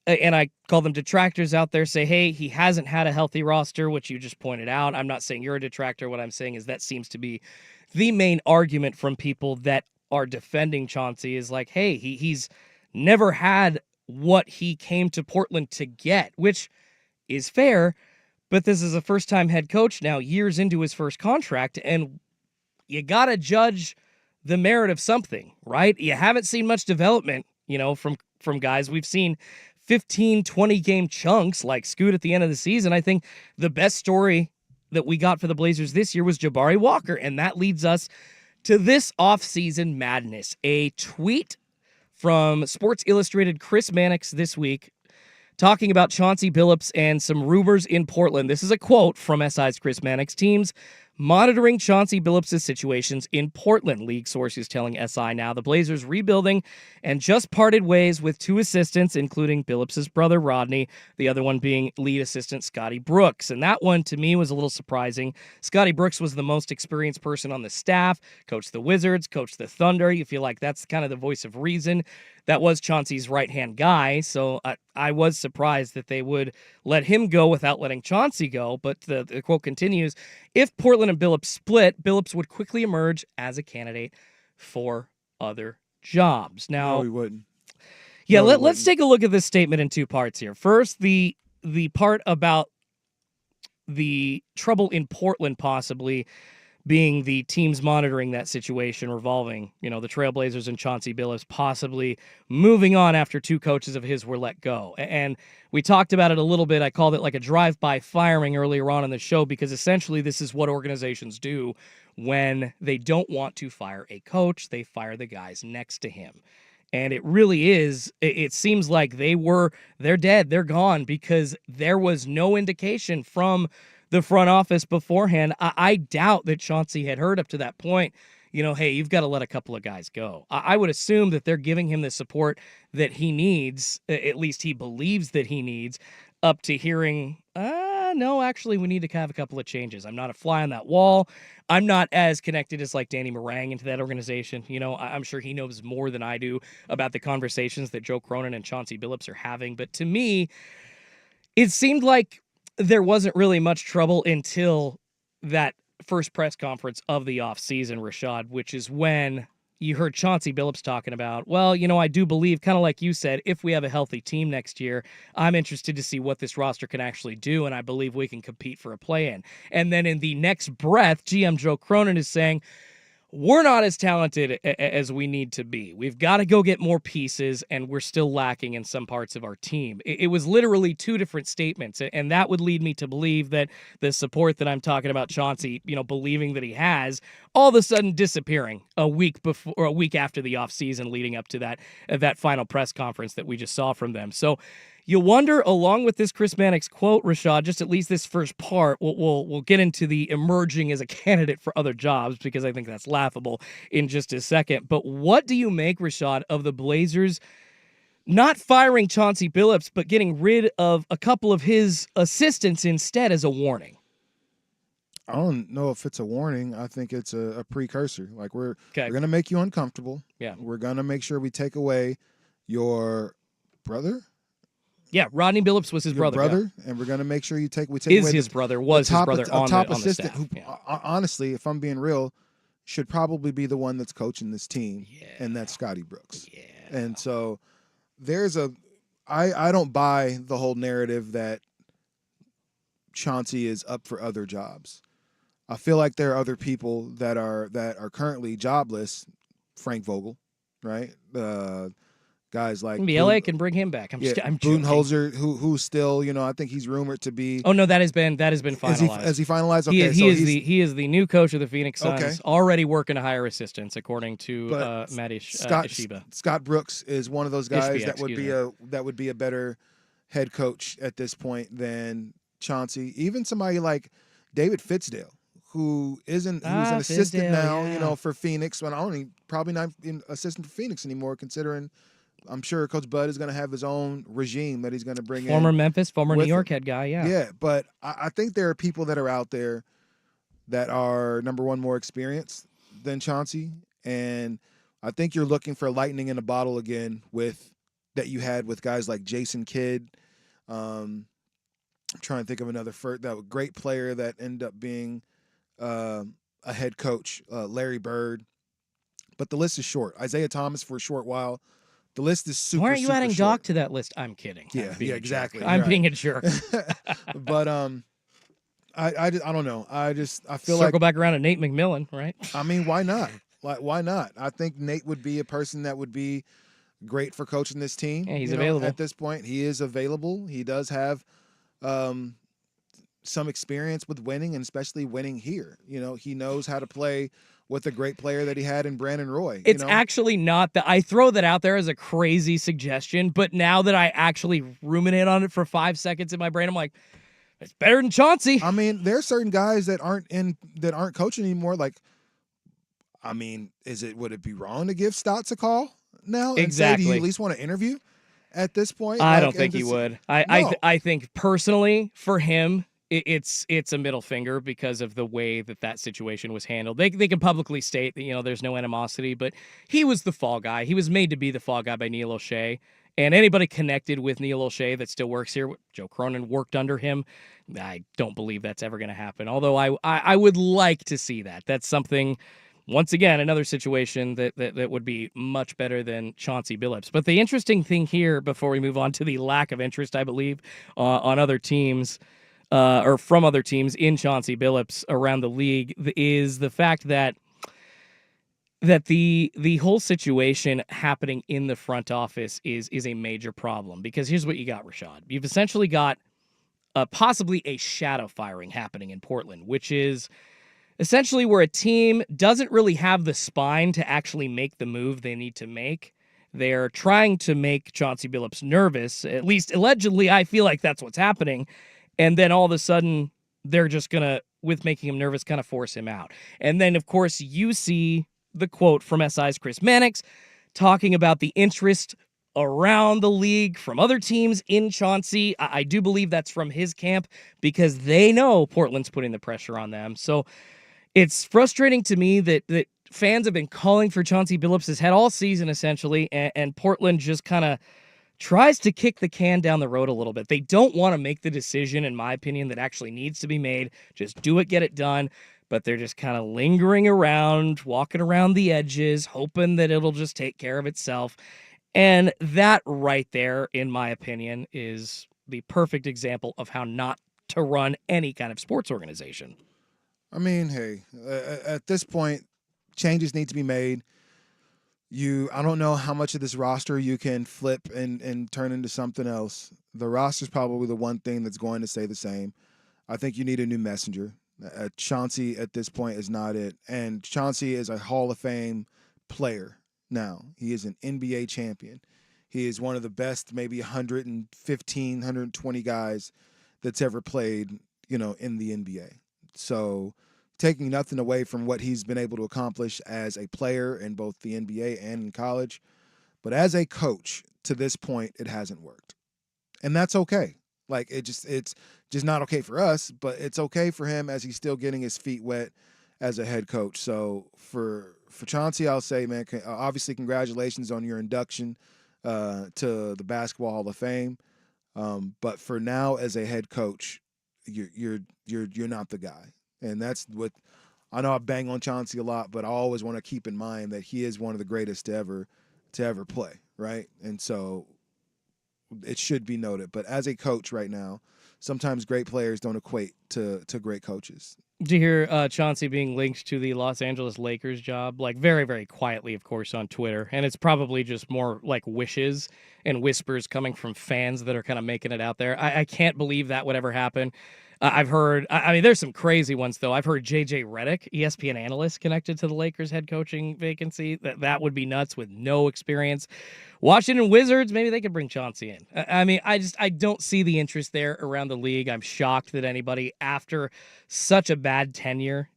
and I call them detractors out there, say, hey, he hasn't had a healthy roster, which you just pointed out. I'm not saying you're a detractor. What I'm saying is that seems to be the main argument from people that are defending Chauncey is like, hey, he's never had what he came to Portland to get, which is fair, but this is a first-time head coach now, years into his first contract, and you got to judge the merit of something, right? You haven't seen much development, from guys. We've seen 15, 20-game chunks like Scoot at the end of the season. I think the best story that we got for the Blazers this year was Jabari Walker, and that leads us to this offseason madness. A tweet from Sports Illustrated Chris Mannix this week talking about Chauncey Billups and some rumors in Portland. This is a quote from SI's Chris Mannix. Teams monitoring Chauncey Billups' situations in Portland, league sources telling SI now. The Blazers rebuilding and just parted ways with two assistants, including Billups' brother Rodney, the other one being lead assistant Scotty Brooks. And that one, to me, was a little surprising. Scotty Brooks was the most experienced person on the staff, coached the Wizards, coached the Thunder. You feel like that's kind of the voice of reason. That was Chauncey's right-hand guy, so I was surprised that they would let him go without letting Chauncey go, but the quote continues, if Portland and Billups split, Billups would quickly emerge as a candidate for other jobs. Now, No, he wouldn't. Yeah, No, he let's wouldn't. take a look at this statement in two parts here. First, the part about the trouble in Portland possibly being the teams monitoring that situation revolving, the Trailblazers and Chauncey Billups possibly moving on after two coaches of his were let go. And we talked about it a little bit. I called it like a drive-by firing earlier on in the show because essentially this is what organizations do when they don't want to fire a coach. They fire the guys next to him. And it really is, it seems like they're dead, they're gone because there was no indication from the front office beforehand. I doubt that Chauncey had heard up to that point, hey, you've got to let a couple of guys go. I would assume that they're giving him the support that he needs, at least he believes that he needs, up to hearing, no, actually, we need to have a couple of changes. I'm not a fly on that wall. I'm not as connected as like Danny Morang into that organization. I'm sure he knows more than I do about the conversations that Joe Cronin and Chauncey Billups are having. But to me, it seemed like there wasn't really much trouble until that first press conference of the offseason, Rashad, which is when you heard Chauncey Billups talking about, well, I do believe, kind of like you said, if we have a healthy team next year, I'm interested to see what this roster can actually do, and I believe we can compete for a play-in. And then in the next breath, GM Joe Cronin is saying, we're not as talented as we need to be. We've got to go get more pieces, and we're still lacking in some parts of our team. It was literally two different statements, and that would lead me to believe that the support that I'm talking about Chauncey, believing that he has, all of a sudden disappearing a week before, or a week after the offseason leading up to that final press conference that we just saw from them. So you wonder, along with this Chris Mannix quote, Rashad, just at least this first part, we'll get into the emerging as a candidate for other jobs, because I think that's laughable in just a second. But what do you make, Rashad, of the Blazers not firing Chauncey Billups, but getting rid of a couple of his assistants instead as a warning? I don't know if it's a warning. I think it's a precursor. Like, we're Okay. going to make you uncomfortable. Yeah. We're going to make sure we take away your brother. Yeah, Rodney Billups was his Your brother. And we're going to make sure we take Is away his brother, was his brother on top the assistant staff. who, Yeah. honestly, if I'm being real, should probably be the one that's coaching this team, and that's Scotty Brooks. Yeah. And so I don't buy the whole narrative that Chauncey is up for other jobs. I feel like there are other people that are currently jobless. Frank Vogel, right? Guys like Maybe LA can bring him back. I'm joking. Budenholzer, who's still, I think he's rumored to be. Oh no, that has been finalized. Is he finalized? He, Okay, he is the new coach of the Phoenix Suns. Okay. Already working to hire assistants, according to Matt Scott Ishiba. Scott Brooks is one of those guys Ishbia, that would be a better head coach at this point than Chauncey. Even somebody like David Fitzdale, who's an assistant Fizdale, now, yeah. for Phoenix. When probably not an assistant for Phoenix anymore, considering I'm sure Coach Bud is going to have his own regime that he's going to bring in. Former Memphis, former New with York him. head guy, yeah. Yeah, but I think there are people that are out there that are, number one, more experienced than Chauncey. And I think you're looking for lightning in a bottle again that you had with guys like Jason Kidd. I'm trying to think of another that great player that ended up being a head coach, Larry Bird. But the list is short. Isaiah Thomas for a short while. The list is super. Why aren't you adding short. Doc to that list? I'm kidding. Yeah, exactly. I'm Right. being a jerk. But I don't know. I feel Circle back around to Nate McMillan, right? I mean, why not? Why not? I think Nate would be a person that would be great for coaching this team. Yeah, he's available at this point. He is available. He does have some experience with winning, and especially winning here. He knows how to play with a great player that he had in Brandon Roy. It's actually not that. I throw that out there as a crazy suggestion, but now that I actually ruminate on it for 5 seconds in my brain, I'm like, it's better than Chauncey. I mean, there are certain guys that aren't coaching anymore. Like, I mean, would it be wrong to give Stotts a call now? Exactly. And say, do you at least want to interview at this point? I don't think he would. I think personally for him, it's a middle finger because of the way that situation was handled. They can publicly state that there's no animosity, but he was the fall guy. He was made to be the fall guy by Neil O'Shea, and anybody connected with Neil O'Shea that still works here, Joe Cronin worked under him. I don't believe that's ever going to happen. Although I would like to see that. That's something. Once again, another situation that would be much better than Chauncey Billups. But the interesting thing here, before we move on to the lack of interest, I believe, on other teams. Or from other teams in Chauncey Billups around the league, is the fact that the whole situation happening in the front office is a major problem. Because here's what you got, Rashad. You've essentially got possibly a shadow firing happening in Portland, which is essentially where a team doesn't really have the spine to actually make the move they need to make. They're trying to make Chauncey Billups nervous. At least allegedly, I feel like that's what's happening. And then all of a sudden, they're just going to, with making him nervous, kind of force him out. And then, of course, you see the quote from SI's Chris Mannix talking about the interest around the league from other teams in Chauncey. I do believe that's from his camp because they know Portland's putting the pressure on them. So it's frustrating to me that fans have been calling for Chauncey Billups' head all season, essentially, and Portland just kind of tries to kick the can down the road a little bit. They don't want to make the decision, in my opinion, that actually needs to be made. Just do it, get it done. But they're just kind of lingering around, walking around the edges, hoping that it'll just take care of itself. And that right there, in my opinion, is the perfect example of how not to run any kind of sports organization. I mean, hey, at this point, changes need to be made. I don't know how much of this roster you can flip and turn into something else. The roster's probably the one thing that's going to stay the same. I think you need a new messenger. Chauncey at this point is not it. And Chauncey is a Hall of Fame player now. He is an NBA champion. He is one of the best, maybe 115, 120 guys that's ever played, in the NBA. So taking nothing away from what he's been able to accomplish as a player in both the NBA and in college. But as a coach, to this point, it hasn't worked. And that's okay. Like, it's just not okay for us, but it's okay for him as he's still getting his feet wet as a head coach. So for Chauncey, I'll say, man, obviously congratulations on your induction to the Basketball Hall of Fame. But for now, as a head coach, you're not the guy. And that's what I know. I bang on Chauncey a lot, but I always want to keep in mind that he is one of the greatest to ever play, right? And so it should be noted. But as a coach right now, sometimes great players don't equate to great coaches. Did you hear Chauncey being linked to the Los Angeles Lakers job? Like, very, very quietly, of course, on Twitter. And it's probably just more like wishes and whispers coming from fans that are kind of making it out there. I can't believe that would ever happen. I've heard, there's some crazy ones, though. I've heard J.J. Redick, ESPN analyst, connected to the Lakers head coaching vacancy. That would be nuts with no experience. Washington Wizards, maybe they could bring Chauncey in. I don't see the interest there around the league. I'm shocked that anybody, after such a bad tenure,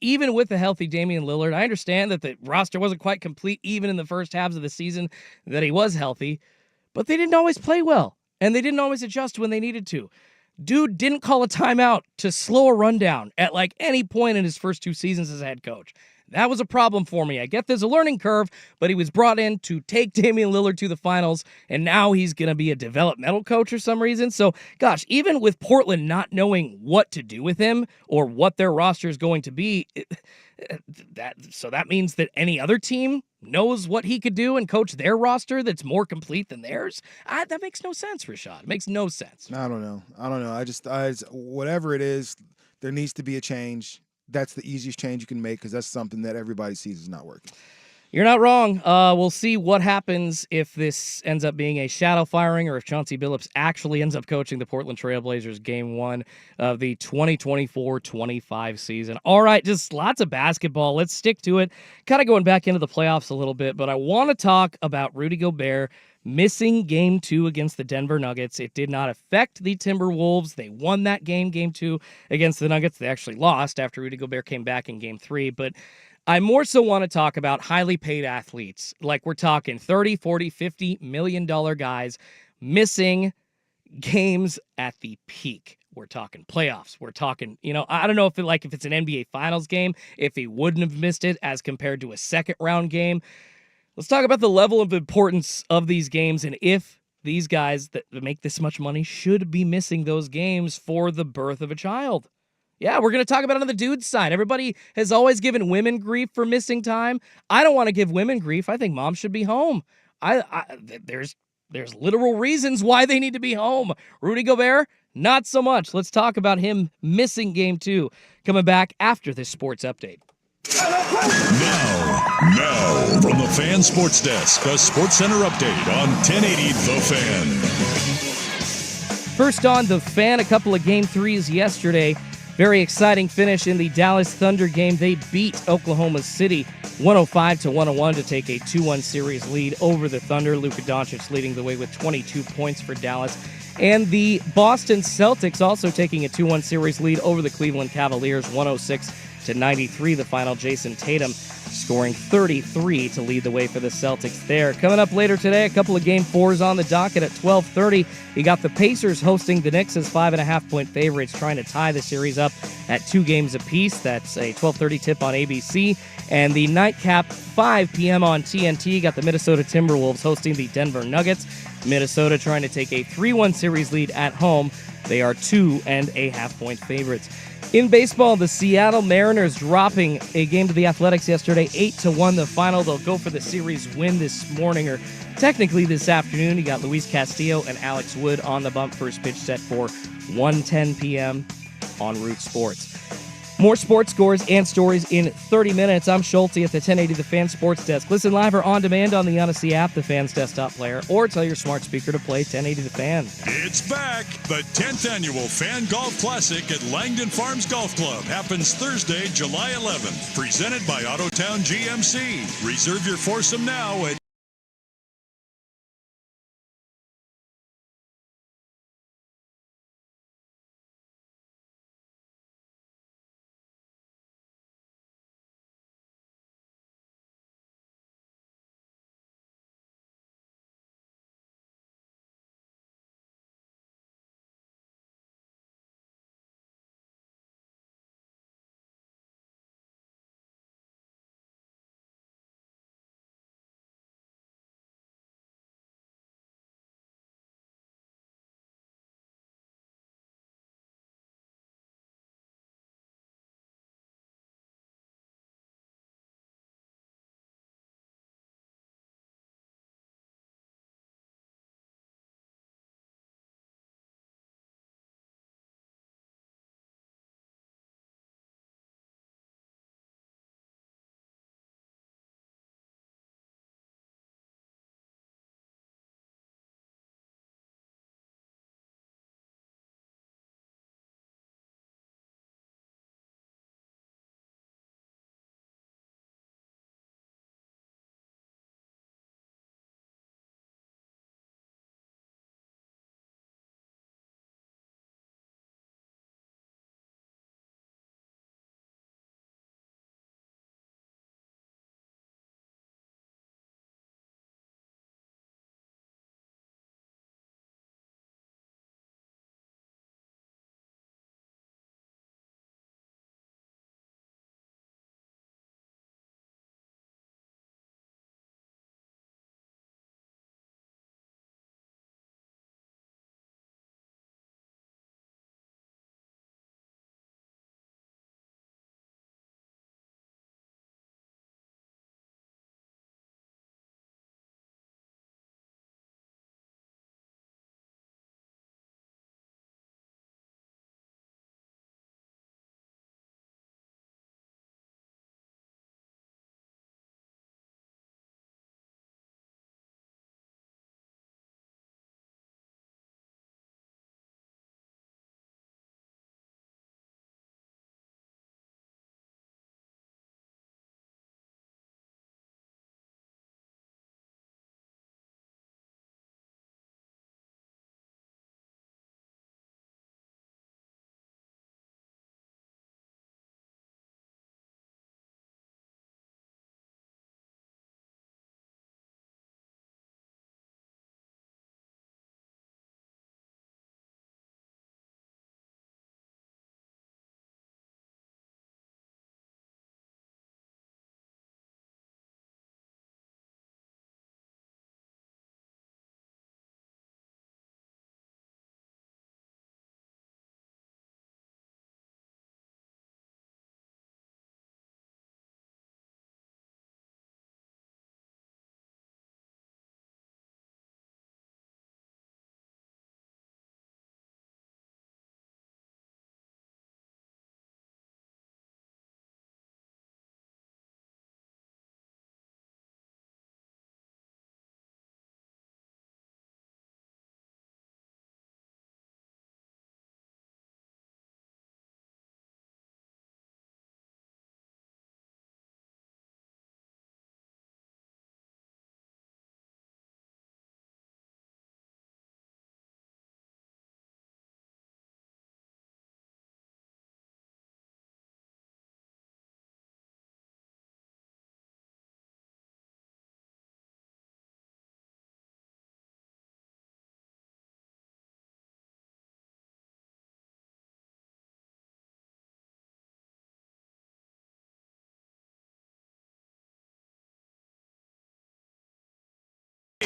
even with the healthy Damian Lillard, I understand that the roster wasn't quite complete even in the first halves of the season that he was healthy, but they didn't always play well, and they didn't always adjust when they needed to. Dude didn't call a timeout to slow a rundown at like any point in his first 2 seasons as a head coach. That was a problem for me. I get there's a learning curve, but he was brought in to take Damian Lillard to the finals, and now he's going to be a developmental coach for some reason. So, gosh, even with Portland not knowing what to do with him or what their roster is going to be, that means that any other team knows what he could do and coach their roster that's more complete than theirs. That makes no sense, Rashad. It makes no sense. I don't know. I whatever it is, there needs to be a change. That's the easiest change you can make because that's something that everybody sees is not working. You're not wrong. We'll see what happens if this ends up being a shadow firing or if Chauncey Billups actually ends up coaching the Portland Trailblazers Game 1 of the 2024-25 season. All right, just lots of basketball. Let's stick to it. Kind of going back into the playoffs a little bit, but I want to talk about Rudy Gobert missing Game 2 against the Denver Nuggets. It did not affect the Timberwolves. They won that Game 2 against the Nuggets. They actually lost after Rudy Gobert came back in Game 3, but I more so want to talk about highly paid athletes. Like we're talking 30, 40, $50 million guys missing games at the peak. We're talking playoffs. We're talking, I don't know if it's an NBA Finals game, if he wouldn't have missed it as compared to a second round game. Let's talk about the level of importance of these games and if these guys that make this much money should be missing those games for the birth of a child. Yeah, we're going to talk about it on the dude's side. Everybody has always given women grief for missing time. I don't want to give women grief. I think moms should be home. There's literal reasons why they need to be home. Rudy Gobert, not so much. Let's talk about him missing Game 2. Coming back after this sports update. Now, from the Fan Sports Desk, a Sports Center update on 1080 The Fan. First on The Fan, a couple of Game 3s yesterday. Very exciting finish in the Dallas Thunder game. They beat Oklahoma City 105-101 to take a 2-1 series lead over the Thunder. Luka Doncic leading the way with 22 points for Dallas. And the Boston Celtics also taking a 2-1 series lead over the Cleveland Cavaliers, 106-93 the final. Jason Tatum scoring 33 to lead the way for the Celtics there. Coming up later today, a couple of Game 4s on the docket at 12:30. You got the Pacers hosting the Knicks as 5.5-point favorites, trying to tie the series up at 2 games apiece. That's a 12:30 tip on ABC. And the nightcap, 5 p.m. on TNT, got the Minnesota Timberwolves hosting the Denver Nuggets. Minnesota trying to take a 3-1 series lead at home. They are 2.5-point favorites. In baseball, the Seattle Mariners dropping a game to the Athletics yesterday, 8-1 the final. They'll go for the series win this morning, or technically this afternoon. You got Luis Castillo and Alex Wood on the bump. First pitch set for 1:10 p.m. on Root Sports. More sports scores and stories in 30 minutes. I'm Schulte at the 1080 The Fan Sports Desk. Listen live or on demand on the Odyssey app, the Fan's desktop player, or tell your smart speaker to play 1080 The Fan. It's back. The 10th annual Fan Golf Classic at Langdon Farms Golf Club happens Thursday, July 11th. Presented by Autotown GMC. Reserve your foursome now at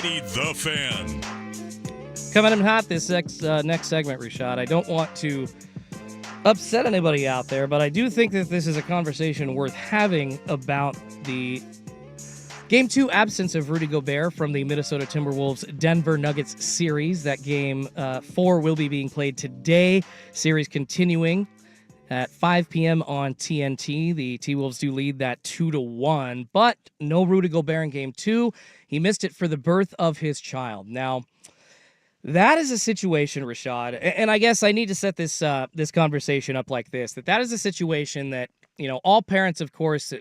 The Fan. Coming in hot this next segment, Rashad. I don't want to upset anybody out there, but I do think that this is a conversation worth having about the Game 2 absence of Rudy Gobert from the Minnesota Timberwolves Denver Nuggets series. That Game 4 will be being played today. Series continuing at 5 p.m. on TNT. The T-Wolves do lead that 2-1, but no Rudy Gobert in Game 2. He missed it for the birth of his child. Now, that is a situation, Rashad, and I guess I need to set this this conversation up like this, that is a situation that, all parents, of course,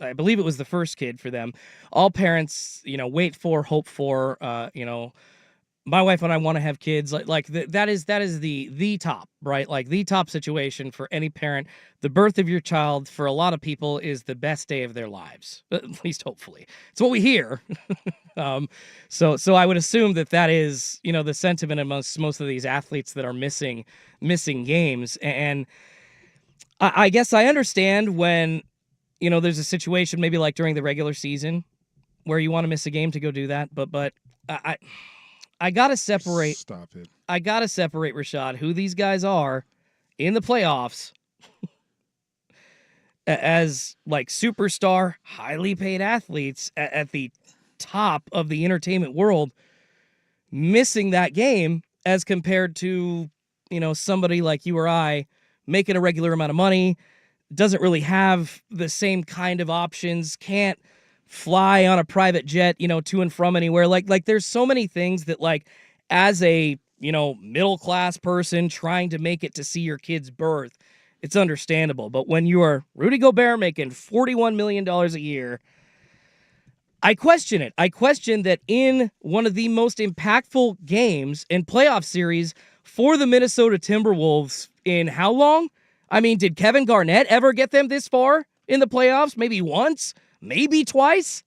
I believe it was the first kid for them. All parents, wait for, hope for, my wife and I want to have kids. That is the top, right? Like the top situation for any parent. The birth of your child for a lot of people is the best day of their lives, at least hopefully. It's what we hear. So I would assume that is, the sentiment amongst most of these athletes that are missing games. And I guess I understand when, there's a situation maybe like during the regular season where you want to miss a game to go do that. But I got to separate. Stop it. I got to separate, Rashad, who these guys are in the playoffs as like superstar, highly paid athletes at the top of the entertainment world, missing that game as compared to, somebody like you or I making a regular amount of money, doesn't really have the same kind of options, can't fly on a private jet, to and from anywhere. Like there's so many things that, like, as a, middle-class person trying to make it to see your kid's birth, it's understandable. But when you are Rudy Gobert making $41 million a year, I question it. I question that in one of the most impactful games and playoff series for the Minnesota Timberwolves in how long? I mean, did Kevin Garnett ever get them this far in the playoffs? Maybe once? Maybe twice?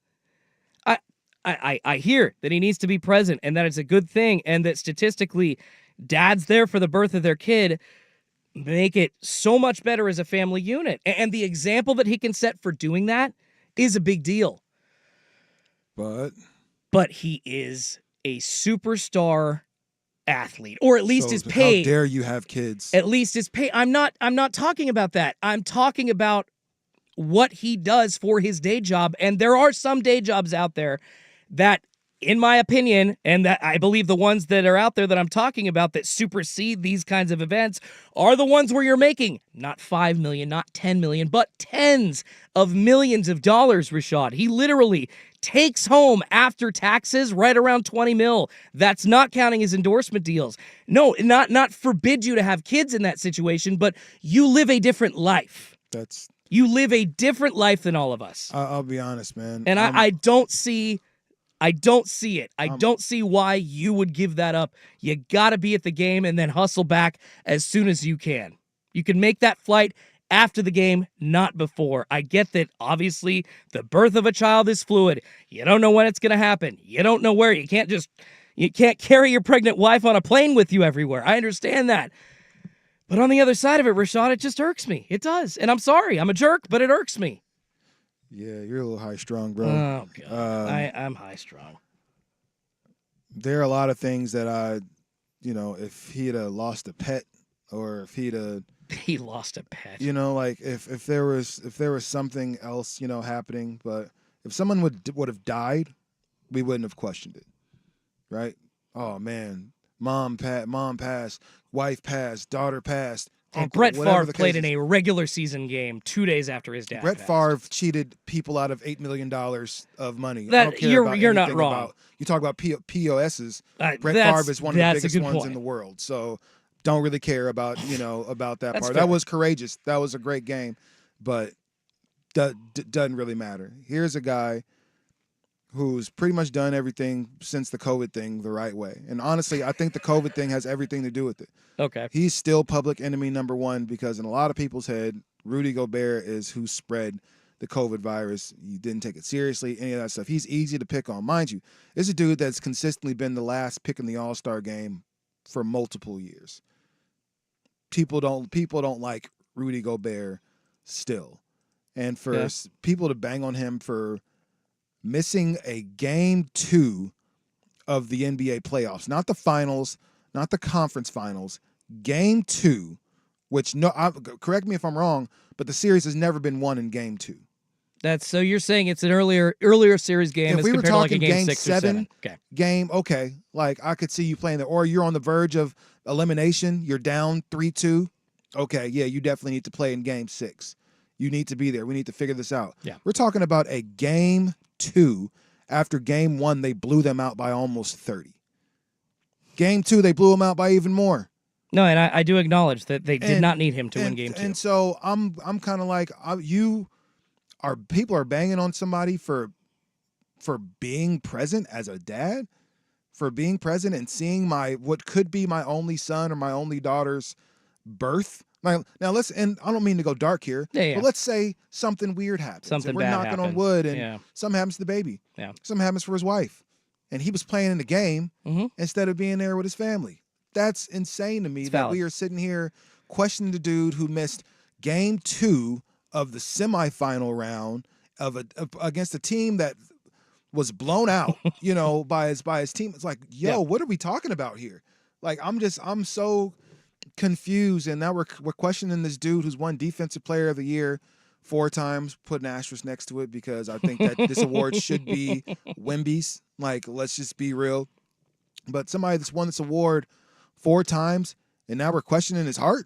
I hear that he needs to be present and that it's a good thing and that statistically dads there for the birth of their kid make it so much better as a family unit. And the example that he can set for doing that is a big deal. But he is a superstar athlete, or at least is paid. How dare you have kids? At least is paid. I'm not talking about that. I'm talking about what he does for his day job. And there are some day jobs out there that, in my opinion, and that I believe the ones that are out there that I'm talking about that supersede these kinds of events are the ones where you're making not $5 million, not $10 million, but tens of millions of dollars, Rashad. He literally takes home after taxes right around 20 mil. That's not counting his endorsement deals. No, not forbid you to have kids in that situation, but you live a different life. You live a different life than all of us. I'll be honest, man. And I don't see it. I don't see why you would give that up. You got to be at the game and then hustle back as soon as you can. You can make that flight after the game, not before. I get that, obviously, the birth of a child is fluid. You don't know when it's going to happen. You don't know where. You can't carry your pregnant wife on a plane with you everywhere. I understand that. But on the other side of it, Rashad, it just irks me. It does. And I'm sorry. I'm a jerk, but it irks me. Yeah, you're a little high-strung, bro. Oh, God. I'm high-strung. There are a lot of things that if he'd have lost a pet or if he lost a pet. Like if there was something else, happening, but if someone would have died, we wouldn't have questioned it. Right? Oh man, mom passed, wife passed, daughter passed. And Brett Favre played in a regular season game 2 days after his dad. Brett passed. Favre cheated people out of $8 million of money. You're not wrong. You talk about POSs. Brett Favre is one of the biggest ones in the world. So don't really care about about that part. Fair. That was courageous. That was a great game, but doesn't really matter. Here's a guy who's pretty much done everything since the COVID thing the right way. And honestly, I think the COVID thing has everything to do with it. Okay. He's still public enemy number one because in a lot of people's head, Rudy Gobert is who spread the COVID virus. You didn't take it seriously, any of that stuff. He's easy to pick on. Mind you, this is a dude that's consistently been the last pick in the All-Star game for multiple years. People don't like Rudy Gobert still. And for people to bang on him for missing a game 2 of the NBA playoffs, not the finals, not the conference finals, game 2, which correct me if I'm wrong, but the series has never been won in game 2. So you're saying it's an earlier series game if we were talking to like a game 6 or 7. Okay. Game, like I could see you playing that, or you're on the verge of elimination, you're down 3-2, Okay, yeah, you definitely need to play in game 6. You need to be there. We need to figure this out. Yeah. We're talking about a game 2. After game 1, they blew them out by almost 30. Game 2, they blew them out by even more. No, and I do acknowledge that they did not need him to win game 2. And so I'm kind of like, people are banging on somebody for being present as a dad, for being present and seeing what could be my only son or my only daughter's birth. Now and I don't mean to go dark here, but let's say something weird happens. Something and we're bad knocking on happens. wood, and something happens to the baby. Yeah. Something happens for his wife, and he was playing in the game instead of being there with his family. That's insane to me that we are sitting here questioning the dude who missed game 2 of the semifinal round against a team that was blown out, by his team. It's like, what are we talking about here? Like, I'm so confused, and now we're questioning this dude who's won Defensive Player of the Year 4 times, put an asterisk next to it because I think that this award should be Wemby's. Like, let's just be real. But somebody that's won this award 4 times, and now we're questioning his heart?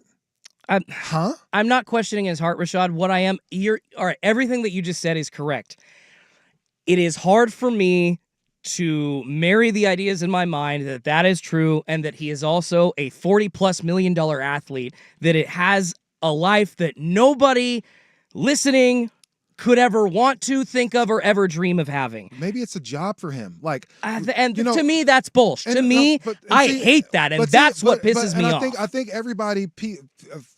I'm not questioning his heart, Rashad. What I am, all right, everything that you just said is correct. It is hard for me to marry the ideas in my mind that is true and that he is also a $40+ million athlete, that it has a life that nobody listening could ever want to think of or ever dream of having. Maybe it's a job for him. Like, to me, that's bullshit. To me, I hate that, and that's what pisses me off. I think everybody feels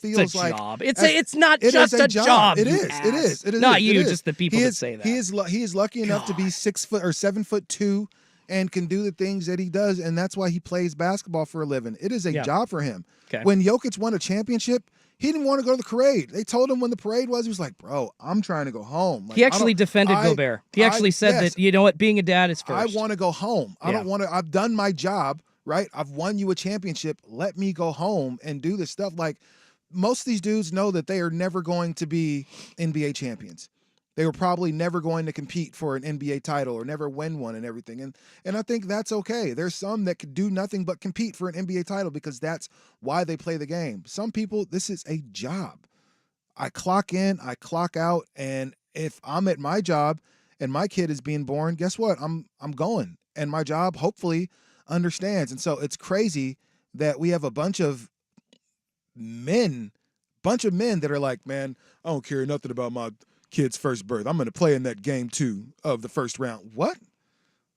it's a like job. It's not just a job. It is. Not you, just the people that say that. He is lucky enough to be 6 foot or 7'2" and can do the things that he does, and that's why he plays basketball for a living. It is a job for him. Okay. When Jokic won a championship, he didn't want to go to the parade. They told him when the parade was, he was like, bro, I'm trying to go home. Like, he actually defended Gobert. He actually said that, you know what, being a dad is first. I want to go home. I don't want to, I've done my job, right? I've won you a championship. Let me go home and do this stuff. Like, most of these dudes know that they are never going to be NBA champions. They were probably never going to compete for an NBA title or never win one and everything. And I think that's okay. There's some that could do nothing but compete for an NBA title because that's why they play the game. Some people, this is a job. I clock in, I clock out, and if I'm at my job and my kid is being born, guess what? I'm going. And my job hopefully understands. And so it's crazy that we have a bunch of men that are like, man, I don't care nothing about my kid's first birth. I'm going to play in that game 2 of the first round. What?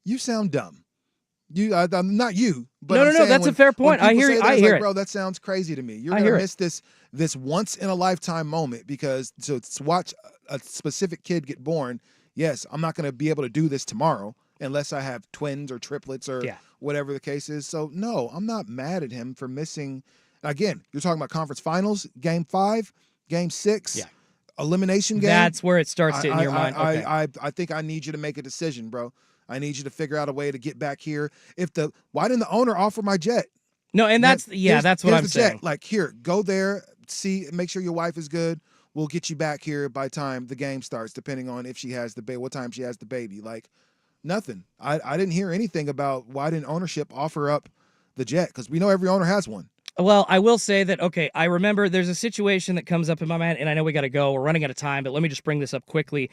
You sound dumb. I'm not you, but no. That's a fair point. I hear it, bro. That sounds crazy to me. You're going to miss this once in a lifetime moment because to watch a specific kid get born. Yes, I'm not going to be able to do this tomorrow unless I have twins or triplets or whatever the case is. So no, I'm not mad at him for missing. Again, you're talking about conference finals, game 5, game 6. Yeah. Elimination game. That's where it starts in your mind. Okay. I think I need you to make a decision, bro. I need you to figure out a way to get back here. Why didn't the owner offer my jet? No, and that's what I'm saying. Jet. Like, here, go there, make sure your wife is good. We'll get you back here by time the game starts, depending on if she has the baby, what time she has the baby. Like, nothing. I didn't hear anything about why didn't ownership offer up the jet, because we know every owner has one. Well, I will say that, okay, I remember there's a situation that comes up in my mind, and I know we got to go. We're running out of time, but let me just bring this up quickly.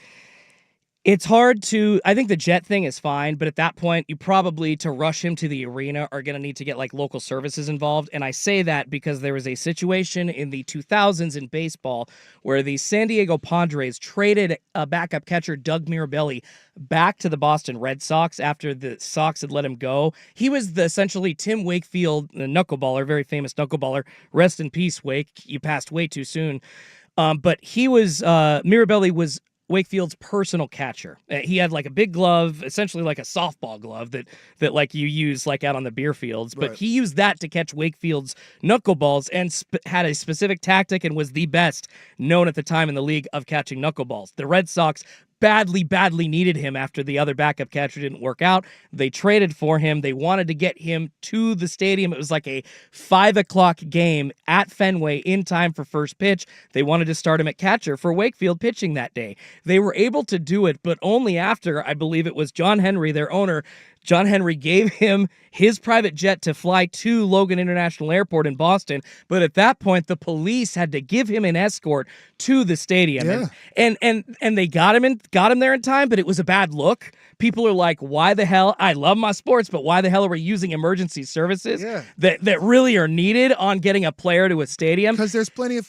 It's hard I think the jet thing is fine, but at that point, you probably, to rush him to the arena, are going to need to get, like, local services involved. And I say that because there was a situation in the 2000s in baseball where the San Diego Padres traded a backup catcher, Doug Mirabelli, back to the Boston Red Sox after the Sox had let him go. He was essentially Tim Wakefield, the knuckleballer, very famous knuckleballer. Rest in peace, Wake. You passed way too soon. But he was, Mirabelli was Wakefield's personal catcher. He had like a big glove, essentially like a softball glove that like you use like out on the beer fields. But he used that to catch Wakefield's knuckleballs and had a specific tactic and was the best known at the time in the league of catching knuckleballs. The Red Sox badly needed him after the other backup catcher didn't work out. They traded for him. They wanted to get him to the stadium. It was like a 5:00 game at Fenway in time for first pitch. They wanted to start him at catcher for Wakefield pitching that day. They were able to do it, but only after, I believe it was John Henry, their owner, John Henry gave him his private jet to fly to Logan International Airport in Boston. But at that point, the police had to give him an escort to the stadium. Yeah. And they got him there in time, but it was a bad look. People are like, why the hell? I love my sports, but why the hell are we using emergency services that really are needed on getting a player to a stadium? Because there's plenty of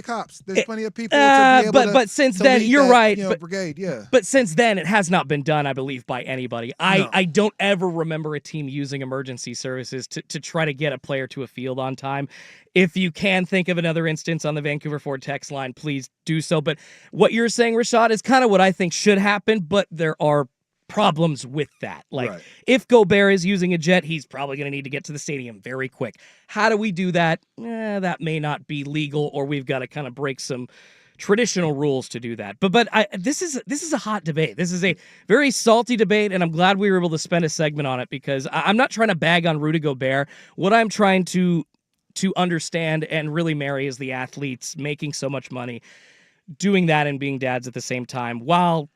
cops. There's plenty of people to be able but since to then, lead you're that, right. brigade, yeah. But since then, it has not been done, I believe, by anybody. I don't ever remember a team using emergency services to try to get a player to a field on time. If you can think of another instance on the Vancouver Ford text line, please do so. But what you're saying, Rashad, is kind of what I think should happen, but there are problems with that. Like, if Gobert is using a jet, he's probably going to need to get to the stadium very quick. How do we do that? That may not be legal, or we've got to kind of break some traditional rules to do that. But this is a hot debate. This is a very salty debate, and I'm glad we were able to spend a segment on it, because I'm not trying to bag on Rudy Gobert. What I'm trying to understand and really marry is the athletes making so much money, doing that and being dads at the same time, while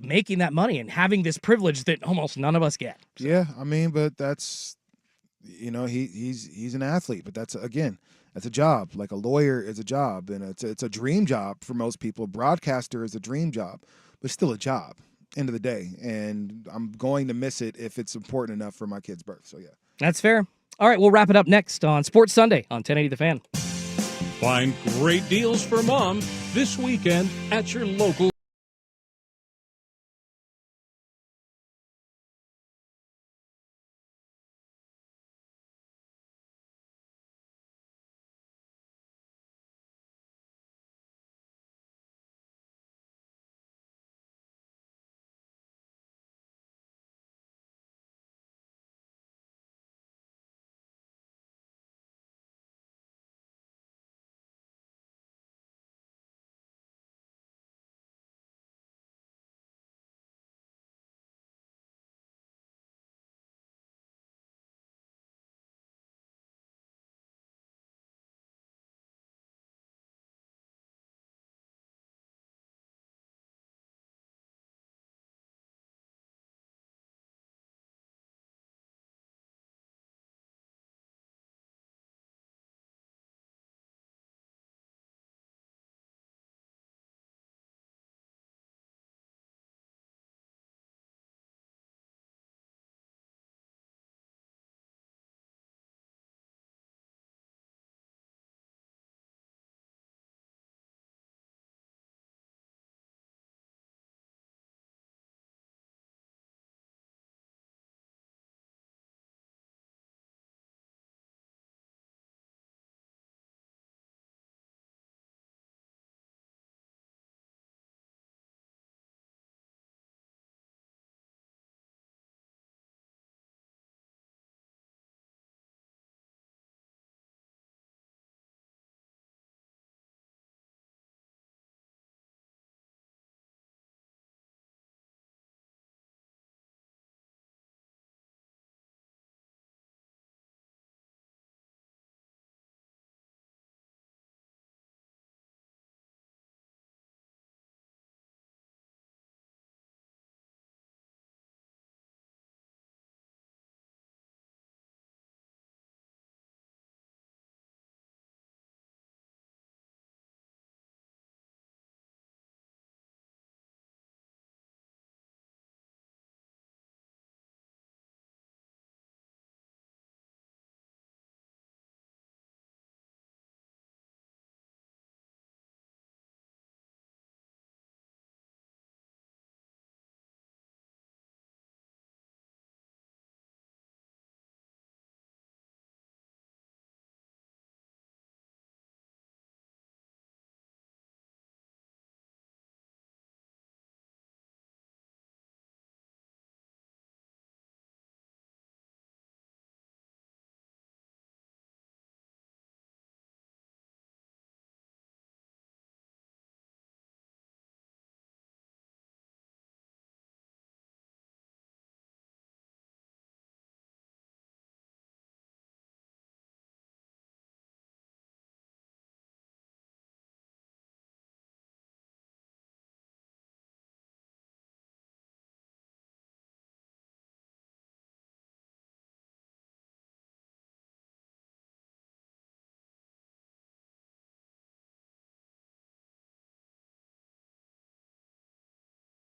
making that money and having this privilege that almost none of us get. So. Yeah, I mean, but that's, he's an athlete, but that's a job. Like a lawyer is a job, and it's a dream job for most people. A broadcaster is a dream job, but still a job. End of the day, and I'm going to miss it if it's important enough for my kid's birth. So yeah, that's fair. All right, we'll wrap it up next on Sports Sunday on 1080 The Fan. Find great deals for mom this weekend at your local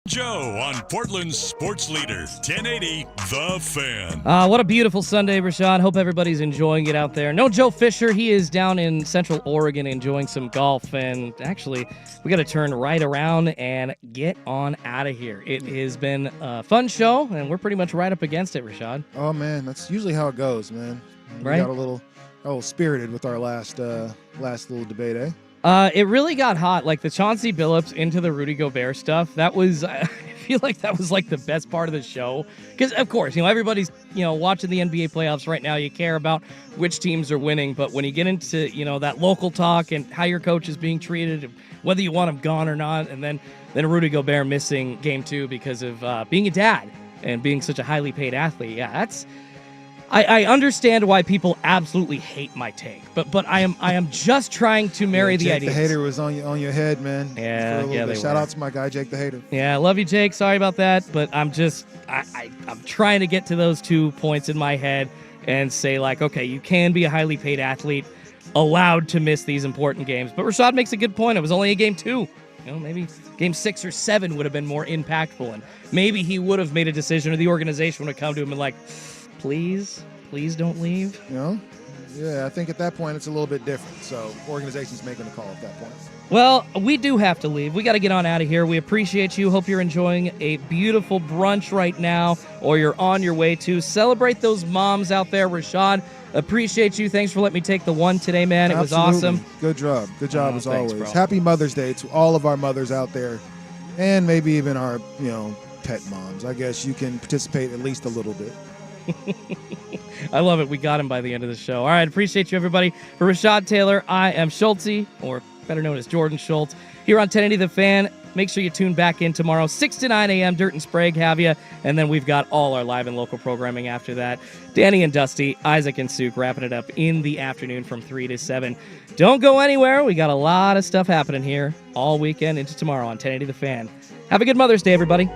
Joe on Portland's sports leader, 1080 The Fan. What a beautiful Sunday, Rashad. Hope everybody's enjoying it out there. No Joe Fisher. He is down in Central Oregon enjoying some golf. And actually, we got to turn right around and get on out of here. It has been a fun show, and we're pretty much right up against it, Rashad. Oh, man, that's usually how it goes, man. We Right? got a little spirited with our last little debate, eh? It really got hot. Like the Chauncey Billups into the Rudy Gobert stuff. That was, I feel like that was like the best part of the show. Because, of course, everybody's, watching the NBA playoffs right now. You care about which teams are winning. But when you get into, that local talk and how your coach is being treated, whether you want him gone or not, and then Rudy Gobert missing game 2 because of being a dad and being such a highly paid athlete. Yeah, that's... I understand why people absolutely hate my take, but I am just trying to marry the Jake ideas. the Hater was on your head, man. Yeah, they Shout were. out to my guy, Jake the Hater. Yeah, I love you, Jake. Sorry about that, but I'm trying to get to those 2 points in my head and say, like, okay, you can be a highly paid athlete, allowed to miss these important games. But Rashad makes a good point. It was only a game 2. Maybe game 6 or 7 would have been more impactful, and maybe he would have made a decision, or the organization would have come to him and like, please don't leave. Yeah, I think at that point it's a little bit different. So organization's making a call at that point. Well, we do have to leave. We got to get on out of here. We appreciate you. Hope you're enjoying a beautiful brunch right now, or you're on your way to. Celebrate those moms out there. Rashad, appreciate you. Thanks for letting me take the one today, man. It was awesome. Good job as thanks, always. bro. Happy Mother's Day to all of our mothers out there, and maybe even our pet moms. I guess you can participate at least a little bit. I love it. We got him by the end of the show. All right, appreciate you, everybody. For Rashad Taylor, I am Schulte, or better known as Jordan Schultz, here on 1080 The Fan. Make sure you tune back in tomorrow, 6 to 9 a.m. Dirt and Sprague have you, and then we've got all our live and local programming after that. Danny and Dusty, Isaac and Suk wrapping it up in the afternoon from 3 to 7. Don't go anywhere. We got a lot of stuff happening here all weekend into tomorrow on 1080 The Fan. Have a good Mother's Day, everybody.